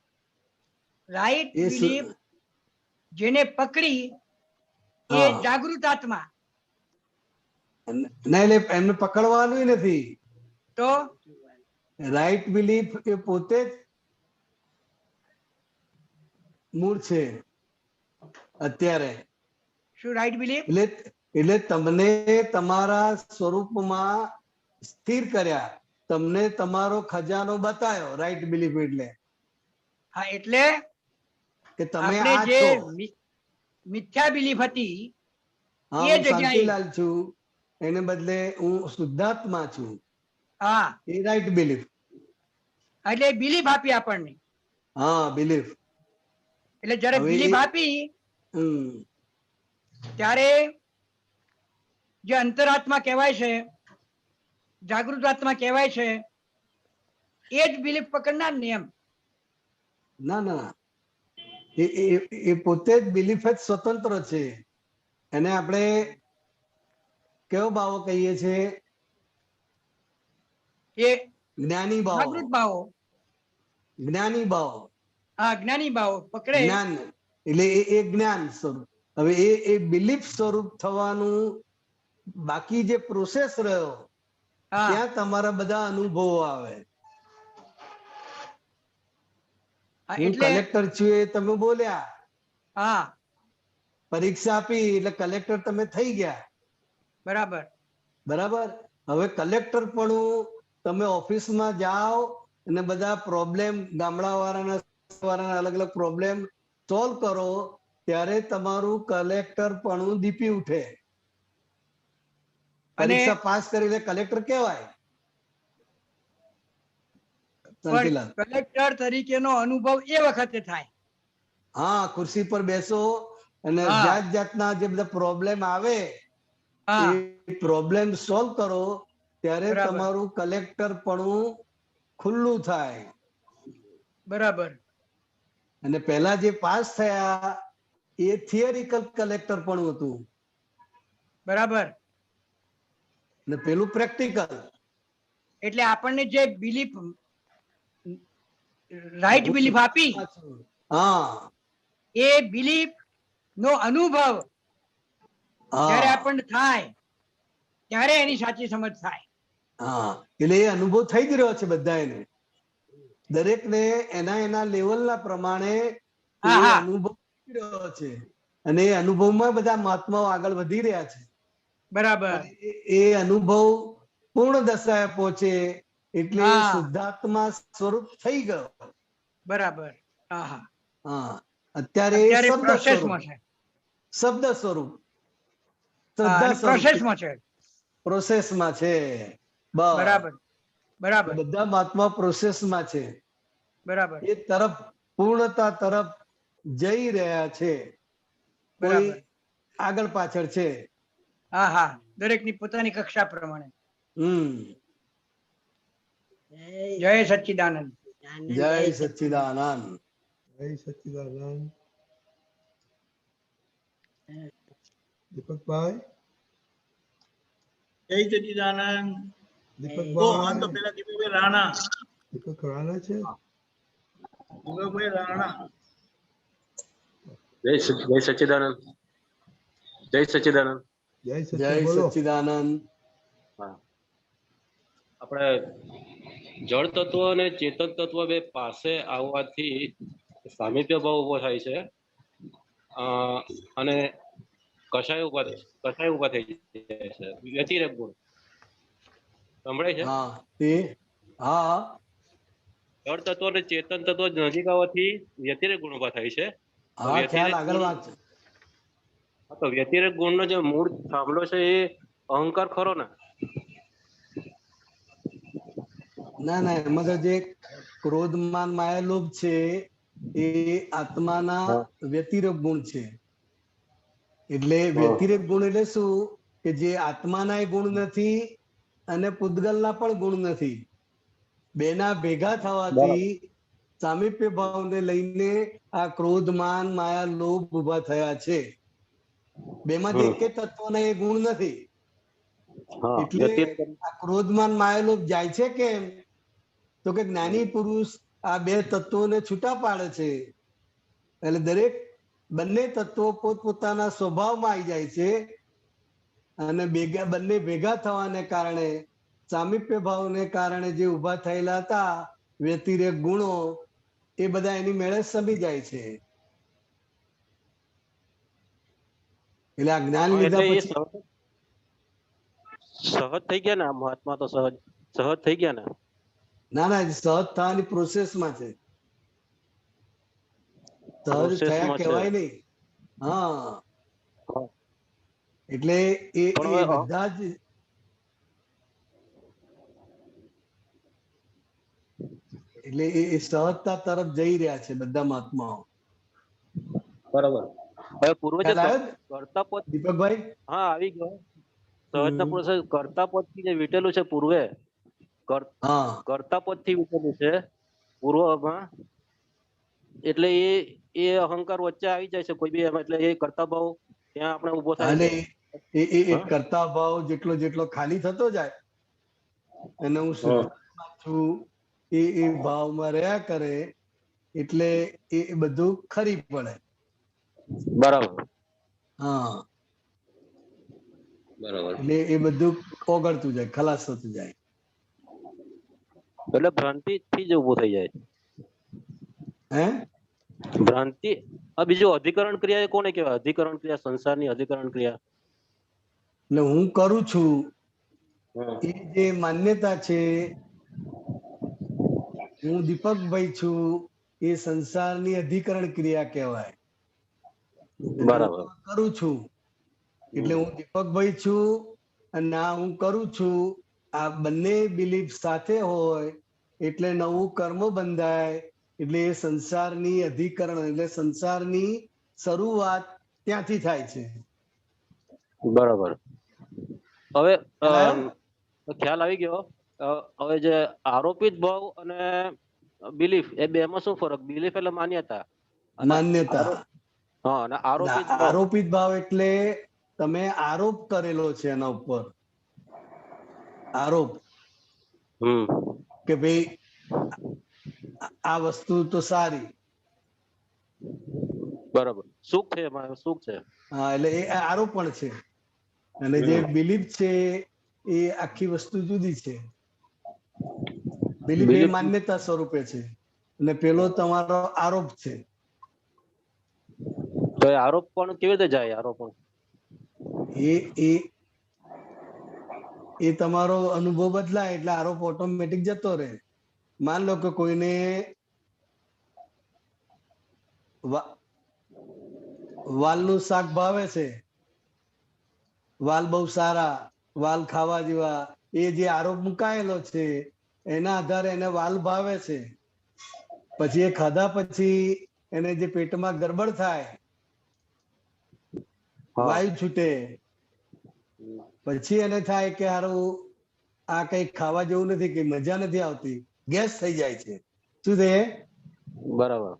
જેને પકડી એ જાગૃત આત્મા. ના, એટલે એમને પકડવાનું નથી. તો રાઈટ બિલીફ એ પોતે જ મૂળ છે અત્યારે. શું રાઈટ બિલીફ? એટલે તમને તમારા સ્વરૂપમાં સ્થિર કર્યા, તમને તમારો ખજાનો બતાવ્યો. રાઈટ બિલીફ એટલે હા, એટલે કે તમે આપણે આ જે છો. મિથ્યા બિલીફ હતી હા, એ હું જગ્યાએ શાંતિલાલ છું, એને બદલે હું શુદ્ધાત્મા છું. હા, એ રાઈટ બિલીફ. એટલે બિલીફ આપી આપણને. હા, બિલીફ. એટલે જ્યારે હવે બિલીફ એ- આપી હમ ત્યારે જે અંતરાત્મા કહેવાય છે, જાગૃત આત્મા કહેવાય છે, એ જ બિલીફ પકડનાર ને એમ. ના ના એ પોતે જ બિલીફ જ સ્વતંત્ર છે. એને આપણે કેવો ભાવો કહીએ છીએ? એ જ્ઞાની ભાવ. જાગૃત ભાવો, જ્ઞાની ભાવ. હા જ્ઞાની ભાવો પકડે. જ્ઞાન એટલે એ જ્ઞાન સ્વરૂપ. હવે એ બિલીફ સ્વરૂપ થવાનું બાકી જે પ્રોસેસ રહ્યો ત્યાં તમારા બધા અનુભવો આવે. હું એટલે કલેક્ટર છું એ તમે બોલ્યા, હા પરીક્ષા આપી એટલે કલેક્ટર તમે થઈ ગયા. બરાબર. બરાબર. હવે કલેક્ટર પણ તમે ઓફિસમાં જાઓ અને બધા પ્રોબ્લેમ ગામડાવાળાના અલગ અલગ પ્રોબ્લેમ સોલ્વ કરો ત્યારે તમારું કલેક્ટર પણ દીપી ઉઠે. પરીક્ષા પાસ કરીને કલેક્ટર કહેવાય. પણ કલેક્ટર તરીકેનો અનુભવ એ વખતે થાય. હા, ખુરશી પર બેસો અને જાત જાતના જે બધા પ્રોબ્લેમ આવે એ પ્રોબ્લેમ સોલ્વ કરો ત્યારે તમારું કલેક્ટર પણ ખુલ્લું થાય. બરાબર. અને પહેલા જે પાસ થયા એ થિયરિકલ કલેક્ટર પણ હતું. બરાબર. ને પેલું પ્રેક્ટિકલ. એટલે આપણને જે બિલીફ રાઈટ બિલીફ આપી, હા, એ બિલીફ નો અનુભવ જ્યારે આપણને થાય ત્યારે એની સાચી સમજ થાય. હા, એટલે એ અનુભવ થઈ જ રહ્યો છે બધા એને. દરેકને એના એના લેવલના પ્રમાણે એ અનુભવ થઈ રહ્યો છે અને એ અનુભવમાં બધા મહાત્માઓ આગળ વધી રહ્યા છે. બરાબર. એ અનુભવ પૂર્ણ દશાએ પહોંચે એટલે શુદ્ધાત્મા સ્વરૂપ થઈ ગયો. બરાબર. હા. અત્યારે શબ્દ સ્વરૂપ, શબ્દ સ્વરૂપ, પ્રોસેસમાં છે. પ્રોસેસમાં છે. બરાબર. બરાબર. બધા મહાત્મા પ્રોસેસમાં છે. બરાબર. એ તરફ પૂર્ણતા તરફ જઈ રહ્યા છે. કોઈ આગળ પાછળ છે. હા હા, દરેકની પોતાની કક્ષા પ્રમાણે. જય સચ્ચિદાનંદ. જય સચ્ચિદાનંદ. જય સચ્ચિદાનંદ. દીપકભાઈ. જય સચ્ચિદાનંદ. દીપકભાઈ. તો પેલા દીપકભાઈ રાણા. દીપક રાણા છે. દીપકભાઈ રાણા. જય સચ્ચિદાનંદ. જય સચ્ચિદાનંદ. જય સચ્ચિદાનંદ. આપણે જળ તત્વ અને ચેતન તત્વ બે પાસે આવવાથી સામિપ્ય ભાવ ઉભો થાય છે અને કષાય ઉભા થઈ જાય છે. વ્યતિરેક ગુણ સંભળાય છે. જળ તત્વ અને ચેતન તત્વ નજીક આવવાથી વ્યતિરેક ગુણ ઉભા થાય છે. તો વ્યતિરેક ગુણનો જે મૂળ થાંભલો છે એ અહંકાર ખરો ને? ના ના, એમાં તો જે ક્રોધ માન માયા લોભ છે એ આત્માના વ્યતિરેક ગુણ છે. એટલે વ્યતિરેક ગુણ એટલે શું કે જે આત્માના ગુણ નથી અને પૂતગલના પણ ગુણ નથી. બેના ભેગા થવાથી સામીપ્ય ભાવને લઈને આ ક્રોધ માન માયા લોભ ઉભા થયા છે. બેમાંથી એક તત્વના એ ગુણ નથી. એટલે આ ક્રોધમાન માયાલોભ જાય છે કેમ? તો કે જ્ઞાની પુરુષ આ બે તત્વોને છૂટા પાડે છે. એટલે દરેક બંને તત્વો પોતપોતાના સ્વભાવમાં આવી જાય છે અને બંને ભેગા થવાને કારણે સામીપ્ય ભાવને કારણે જે ઉભા થયેલા હતા વ્યતિરેક ગુણો એ બધા એની મેળે સમી જાય છે. એટલે આ જ્ઞાન લીધા પછી સહજ થઈ ગયા ને? મહાત્મા તો સહજ થઈ ગયા ને? ના ના, સહજ થવાની પ્રોસેસમાં છે. સહજ થયા કહેવાય નહીં. હા, એટલે એ બધા જ એટલે એ સહજતા તરફ જઈ રહ્યા છે બધા મહાત્માઓ. બરાબર. હવે પૂર્વ જે ખ્યાલ આવ્યો કર્તા પદ, દીપકભાઈ? હા આવી ગયો. સહજના પુરુષ કર્તા પદ થી જે વીટેલું છે પૂર્વે, હા કર્તા પદ થી વીટેલું છે પૂર્વમાં, એટલે એ અહંકાર વચ્ચે આવી જાય છે કોઈ બી એમાં, એટલે એ કર્તા ભાવ ત્યાં આપણે ઉભો થાય અને છે. એ કરતા ભાવ જેટલો ખાલી થતો જાય અને હું શુદ્ધાત્મા છું એ ભાવમાં રહ્યા કરે એટલે એ બધું ખરી પડે. બરાબર. હા બરાબર. એટલે એ બધું ઓગળતું જાય, ખલાસ થતું જાય. એટલે ભ્રાંતિ થી જ ઉભો થઈ જાય. હે ભ્રાંતિ. આ બીજું અધિકરણ ક્રિયા એ કોને કહેવાય? અધિકરણ ક્રિયા, સંસારની અધિકરણ ક્રિયા. એટલે હું કરું છું એ જે માન્યતા છે, હું દીપકભાઈ છું, એ સંસારની અધિકરણ ક્રિયા કહેવાય. બરાબર. કરું છું એટલે હું દીપકભાઈ છું અને આ હું કરું છું, આ બંને બિલીફ સાથે હોય એટલે નવું કર્મ બંધાય, એટલે એ સંસારની અધિકરણ એટલે સંસારની શરૂઆત ત્યાંથી થાય છે. બરાબર. હવે ખ્યાલ આવી ગયો. હવે જે આરોપિત ભાવ અને બિલીફ એ બે માં શું ફરક? બિલીફ એટલે માન્યતા. માન્યતા. હા, અને આરોપિત ભાવ એટલે તમે આરોપ કરેલો છે એના ઉપર, આરોપ કે ભાઈ આ વસ્તુ તો સારી. બરાબર. સુખ છે એમાં, સુખ છે. હા, એટલે એ આરોપણ છે. અને જે બિલીફ છે એ આખી વસ્તુ જુદી છે. બિલીફ એ માન્યતા સ્વરૂપે છે અને પેલો તમારો આરોપ છે. તો એ આરોપ પણ કેવી રીતે જાય? આરોપણ એ તમારો અનુભવ બદલાય એટલે આરોપ ઓટોમેટિક જતો રહે. માન લો કે કોઈને વાલનું શાક ભાવે છે, વાલ બહુ સારા, વાલ ખાવા જેવા, એ જે આરોપ મુકાયેલો છે એના આધારે એને વાલ ભાવે છે. પછી એ ખાધા પછી એને જે પેટમાં ગડબડ થાય, વાયુ છૂટે, પછી એને થાય કે હારું આ કઈ ખાવા જેવું નથી, કઈ મજા નથી આવતી, ગેસ થઈ જાય છે. શું થાય? બરાબર,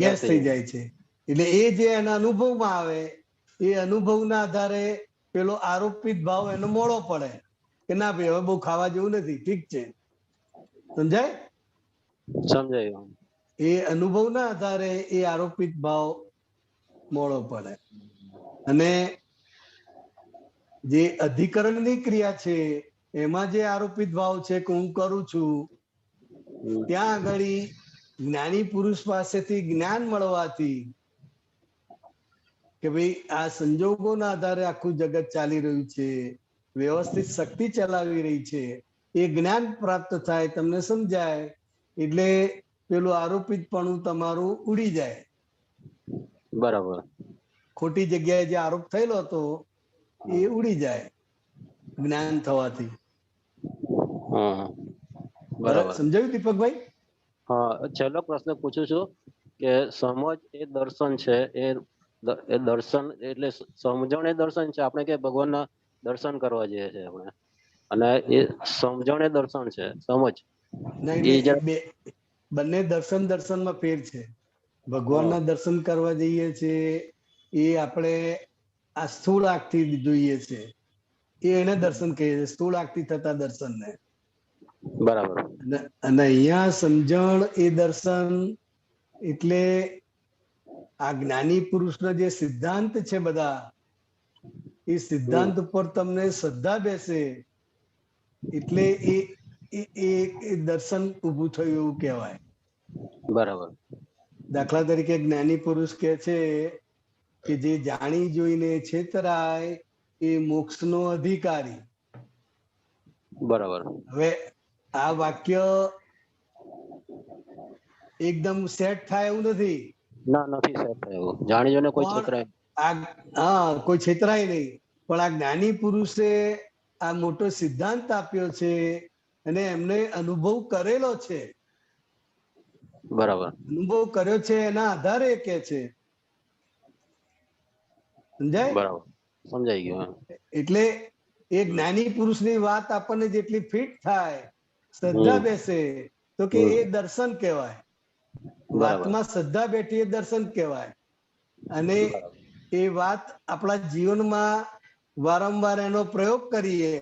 ગેસ થઈ જાય છે. એટલે એ જે એના અનુભવમાં આવે એ અનુભવના આધારે પેલો આરોપિત ભાવ એનો મોડો પડે કે ના ભાઈ હવે બહુ ખાવા જેવું નથી, ઠીક છે. સમજાય? સમજાય. એ અનુભવના આધારે એ આરોપિત ભાવ મોડો પડે. અને જે અધિકરણની ક્રિયા છે એમાં જે આરોપિત ભાવ છે કે હું કરું છું, ત્યાં આગળ જ્ઞાની પુરુષ પાસેથી જ્ઞાન મળવાથી કે ભાઈ આ સંજોગોના આધારે આખું જગત ચાલી રહ્યું છે, વ્યવસ્થિત શક્તિ ચલાવી રહી છે, એ જ્ઞાન પ્રાપ્ત થાય, તમને સમજાય એટલે પેલું આરોપિતપણું તમારું ઉડી જાય. બરાબર. ખોટી જગ્યાએ જે આરોપ થયેલો હતો એ ઉડી જાય જ્ઞાન થવાથી. બરાબર. સમજાયું દીપકભાઈ? હા, છેલ્લો પ્રશ્ન પૂછું છું કે સમજ એ દર્શન છે, એ દર્શન એટલે સમજણ એ દર્શન છે. આપણે કે ભગવાનના દર્શન કરવા જઈએ છીએ આપણે, અને એ સમજણ એ દર્શન છે, સમજ. બંને દર્શનમાં ફેર છે. ભગવાનના દર્શન કરવા જઈએ છીએ એ આપણે આ સ્થૂળ આંખથી જોઈએ છે, એ એને દર્શન કહીએ છીએ, સ્થૂળ આંખથી થતા દર્શનને. બરાબર. અને અહીંયા સમજણ એ દર્શન એટલે આ જ્ઞાની પુરુષના જે સિદ્ધાંત છે બધા, એ સિદ્ધાંત ઉપર તમને શ્રદ્ધા બેસે એટલે એ દર્શન ઊભું થયું એવું કહેવાય. બરાબર. દાખલા તરીકે જ્ઞાની પુરુષ કે છે કે જે જાણી જોઈને છેતરાય એ મોક્ષનો અધિકારી. બરાબર. હવે આ વાક્ય એકદમ સેટ થાય એવું નથી. ના, નથી સેટ થાય એવું. જાણી જોઈને કોઈ છેતરાય. હા, કોઈ છેતરાય નહીં. પણ આ જ્ઞાની પુરુષે આ મોટો સિદ્ધાંત આપ્યો છે અને એમને અનુભવ કરેલો છે. બરાબર. અનુભવ કર્યો છે એના આધારે કે છે. સમજાય? બરાબર, સમજાઈ ગયું. એટલે એ જ્ઞાની પુરુષની વાત આપણને જેટલી ફિટ થાય, શ્રદ્ધા બેસે, તો કે એ દર્શન કહેવાય. વાતમાં શ્રદ્ધા બેઠી એ દર્શન કહેવાય. અને એ વાત આપણા જીવનમાં વારંવાર એનો પ્રયોગ કરીએ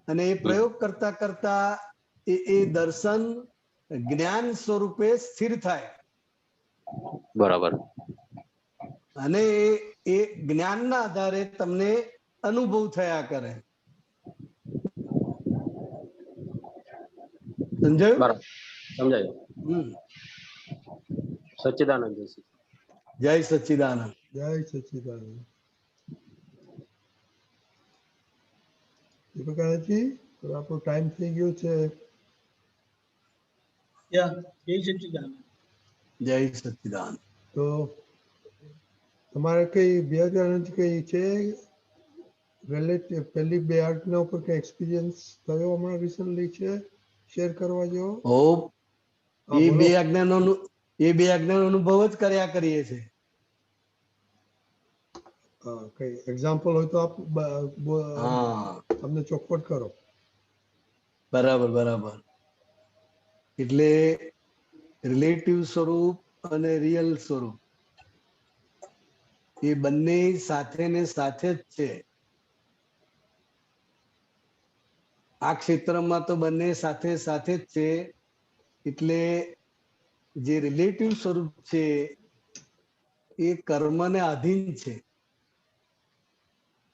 અને એ પ્રયોગ કરતા કરતા એ દર્શન જ્ઞાન સ્વરૂપે સ્થિર થાય. બરાબર. અને એ જ્ઞાનના આધારે તમને અનુભવ થયા કરે. સમજાયું? બરાબર, સમજાયું. સચ્ચિદાનંદ. જય સચ્ચિદાનંદ. જય સચ્ચિદાનંદ. દીપકાજી, આપણો ટાઈમ થઈ ગયો છે. જય સચ્ચિદાનંદ. જય સચ્ચિદાનંદ. તો તમારે કઈ બે કઈ છે રિલેટિવ પહેલી બે આજ્ઞા ઉપર કઈ એક્સપિરિયન્સ થયો હમણાં રિસન્ટલી છે શેર કરવા જેવો? એ બે આજ્ઞાનો અનુભવ જ કર્યા કરીએ છીએ. કઈ એક્ઝામ્પલ હોય તો આપ તમને ચોખવટ કરો. બરાબર બરાબર. એટલે રિલેટિવ સ્વરૂપ અને રિયલ સ્વરૂપ એ બંને સાથે ને સાથે જ છે. આ ક્ષેત્રમાં તો બંને સાથે સાથે જ છે. એટલે જે રિલેટિવ સ્વરૂપ છે એ કર્મને આધીન છે,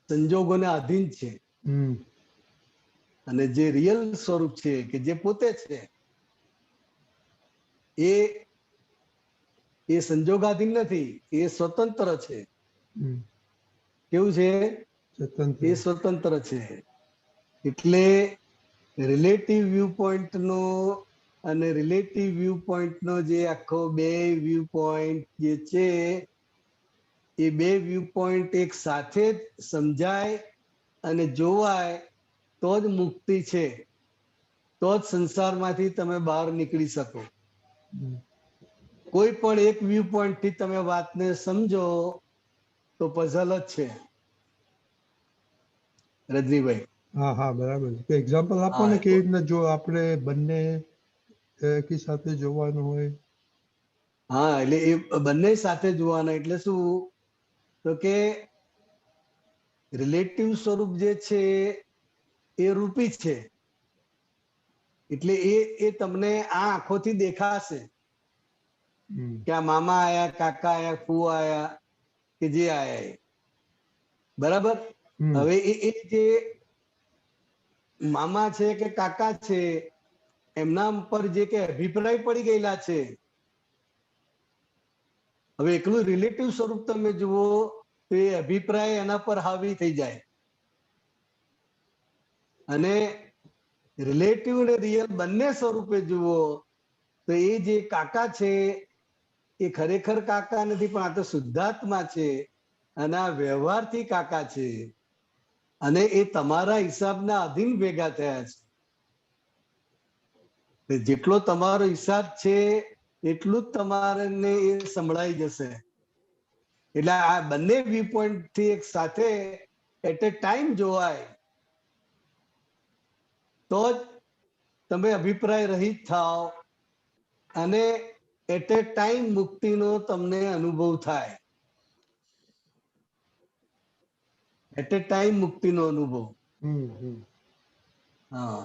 સંજોગોને આધીન છે. અને જે રિયલ સ્વરૂપ છે કે જે પોતે છે એ સંજોગાધીન નથી, એ સ્વતંત્ર છે. કેવું છે? એ સ્વતંત્ર છે. એટલે રિલેટિવ વ્યૂ પોઈન્ટ નો અને રિલેટિવ વ્યૂ પોઈન્ટ નો જે આખો બે વ્યૂ પોઈન્ટ જે છે એ બે વ્યૂ પોઈન્ટ એક સાથે જ સમજાય અને જોવાય તો જ મુક્તિ છે, તો જ સંસારમાંથી તમે બહાર નીકળી શકો. કોઈ પણ એક વ્યૂ પોઈન્ટ થી તમે વાતને સમજો તો પઝલ જ છે. રજનીભાઈ. હા બરાબર. એક્ઝામ્પલ આપો ને કેવી રીતના જો આપણે બંને એકી સાથે જોવાનું હોય. હા, એટલે એ બંને સાથે જોવાના. એટલે શું? તો કે રિલેટિવ સ્વરૂપ જે છે એ રૂપી છે. એટલે એ તમને આ આંખોથી દેખાશે કે આ મામા આયા, કાકા આયા, ફૂવા આયા કે જે આયા. બરાબર. હવે એ જે મામા છે કે કાકા છે એમના પર જે કે અભિપ્રાય પડી ગયેલા છે, હવે એકલું રિલેટિવ સ્વરૂપ તમે જુઓ તો એ અભિપ્રાય એના પર હાવી થઈ જાય. અને રિલેટિવ અને રિયલ બંને સ્વરૂપે જુઓ તો એ જે કાકા છે એ ખરેખર કાકા નથી, પણ આ તો શુદ્ધાત્મા છે અને આ વ્યવહારથી કાકા છે. અને એ તમારા હિસાબના અધીન ભેગા થયા છે. જેટલો તમારો હિસાબ છે એટલું જ તમારે એ સંભળાઈ જશે. એટલે આ બંને વ્યૂ પોઈન્ટ થી એક સાથે એટ એ ટાઈમ જોવાય તો જ તમે અભિપ્રાય રહિત થાવ અને એટ એ ટાઈમ મુક્તિનો તમને અનુભવ થાય. એટ એ ટાઈમ મુક્તિનો અનુભવ. હા.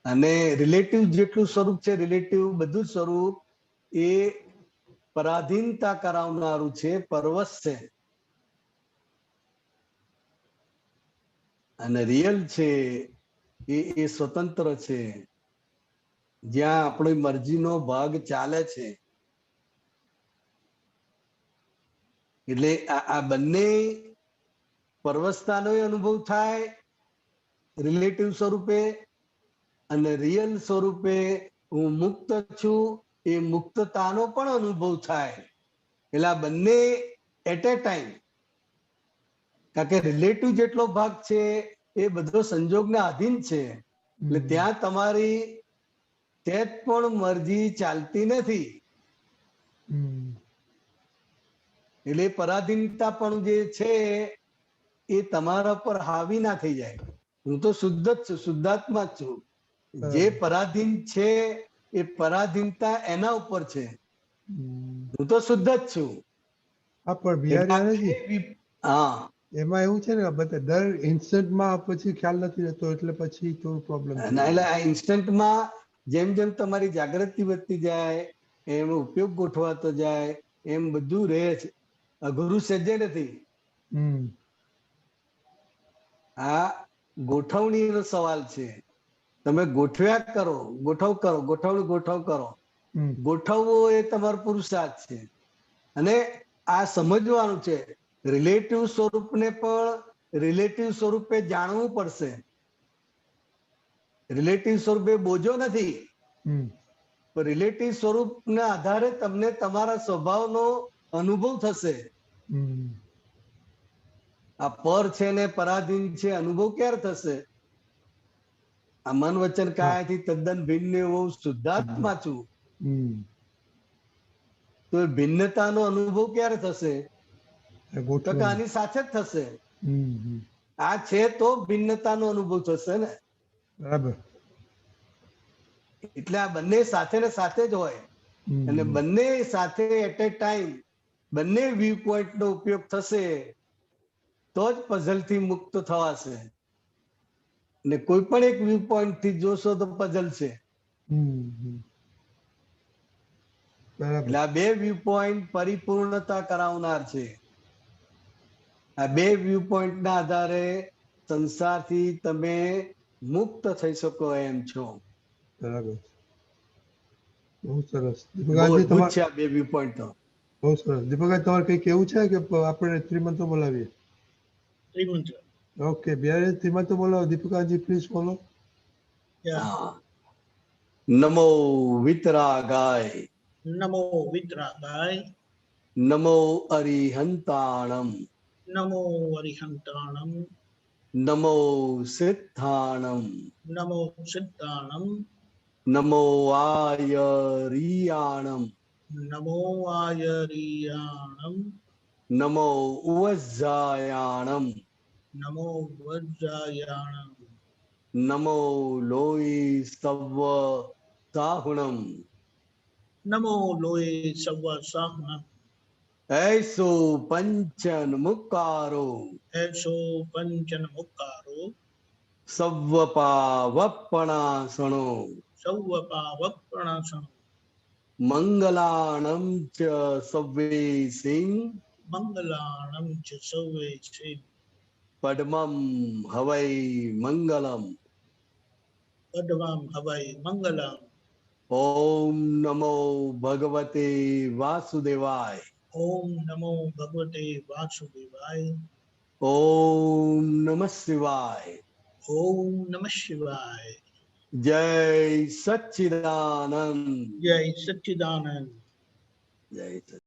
અને રિલેટિવ જેટલું સ્વરૂપ છે, રિલેટિવ બધું સ્વરૂપ એ પરાધીનતા કરાવનારું છે, પરવશ છે. અને રિયલ છે એ સ્વતંત્ર છે, જ્યાં આપણી મરજીનો ભાગ ચાલે છે. એટલે આ બંને પરવશતાનો અનુભવ થાય રિલેટિવ સ્વરૂપે, અને રિયલ સ્વરૂપે હું મુક્ત છું એ મુક્તતાનો પણ અનુભવ થાય. એટલે આ બંને એટ એ ટાઈમ. કારણ કે રિલેટિવ જેટલો ભાગ છે એ બધો સંજોગના આધીન છે. એટલે ત્યાં તમારી સહેજ પણ મરજી ચાલતી નથી. એટલે પરાધીનતા પણ જે છે એ તમારા પર હાવી ના થઈ જાય. હું તો શુદ્ધ જ છું, શુદ્ધાત્મા જ છું. જે પરાધીન છે એ પરાધીનતા એના ઉપર છે. હું તો શુદ્ધ જ છું. હા, પણ બિહારી હા, એમાં એવું છે ને બધા દર ઇન્સ્ટન્ટમાં પછી ખ્યાલ નથી રહેતો, એટલે પછી થોડું પ્રોબ્લેમ એટલે આ ઇન્સ્ટન્ટમાં જેમ જેમ તમારી જાગૃતિ વધતી જાય એમ ઉપયોગ ગોઠવાતો જાય એમ બધું રહે છે. અઘરું સહેજે નથી. આ ગોઠવણીનો સવાલ છે. તમે ગોઠવ્યા કરો, ગોઠવ કરો. ગોઠવવો એ તમારો પુરુષાર્થ છે. અને આ સમજવાનું છે, રિલેટિવ સ્વરૂપને પણ રિલેટિવ સ્વરૂપે જાણવું પડશે. રિલેટિવ સ્વરૂપે બોજો નથી, પણ રિલેટિવ સ્વરૂપના આધારે તમને તમારા સ્વભાવનો અનુભવ થશે. આ પર છે ને પરાધીન છે, અનુભવ ક્યારે થશે? આ મન વચન કાયાથી તદ્દન ભિન્ન હું શુદ્ધાત્મા છું. તો ભિન્નતાનો અનુભવ ક્યારે થશે? તો કે આની સાથે જ થશે. આ છે તો ભિન્નતાનો અનુભવ થશે ને. બરાબર. એટલે આ બંને સાથે ને સાથે જ હોય. અને બંને સાથે એટ એ ટાઈમ બંને વ્યૂ પોઈન્ટ નો ઉપયોગ થશે તો જ પઝલ થી મુક્ત થવાશે. ને કોઈ પણ એક વ્યૂ પોઈન્ટ થી જોશો તો પઝલ છે. એટલે આ બે વ્યૂ પોઈન્ટ પરિપૂર્ણતા કરાવનાર છે. આ બે વ્યૂ પોઈન્ટ ના આધારે સંસારથી તમે મુક્ત થઈ શકો એમ છો. બરાબર. બહુ સરસ. બહુ અદભુત છે આ બે વ્યૂ પોઈન્ટ તો. બહુ સરસ. દીપકભાઈ, તમારે કઈ કેવું છે કે આપણે ત્રિમંત્ર બોલાવીએ? ત્રિમંત્ર. ઓકે, બિહારી ત્રિમંત્ર બોલાવો. દીપિકાજી પ્લીઝ બોલો. નમો વિતરાગાય. નમો વિતરાગાય. નમો અરિહંતાણમ. નમો અરિહંતાણમ. નમો સિદ્ધાણમ. નમો સિદ્ધાણમ. નમો આયરિયાણમ. નમો આયરિયાણમ. નમો ઉવજ્જાયાણમ. નમો વજ્જાયાણમ. નમો લોય સવ સાહુણમ. નમો લોય સવ સાહુણમ. ऐसो पंचन मुक्कारो. ऐसो पंचन मुक्कारो. सव्वपावप्पणासनो. सव्वपावप्पणासनो. मंगलाणं च सव्वेसिं. मंगलाणं च सव्वेसिं. पद्मं हवै मंगलम. पद्मं हवै मंगलम. ओम नमो भगवते वासुदेवाय. ओम नमो भगवते वासुदेवाय. ओम नमः शिवाय. ओम नमः शिवाय. जय सच्चिदानंद. जय सच्चिदानंद. जय सच्चिदानंद.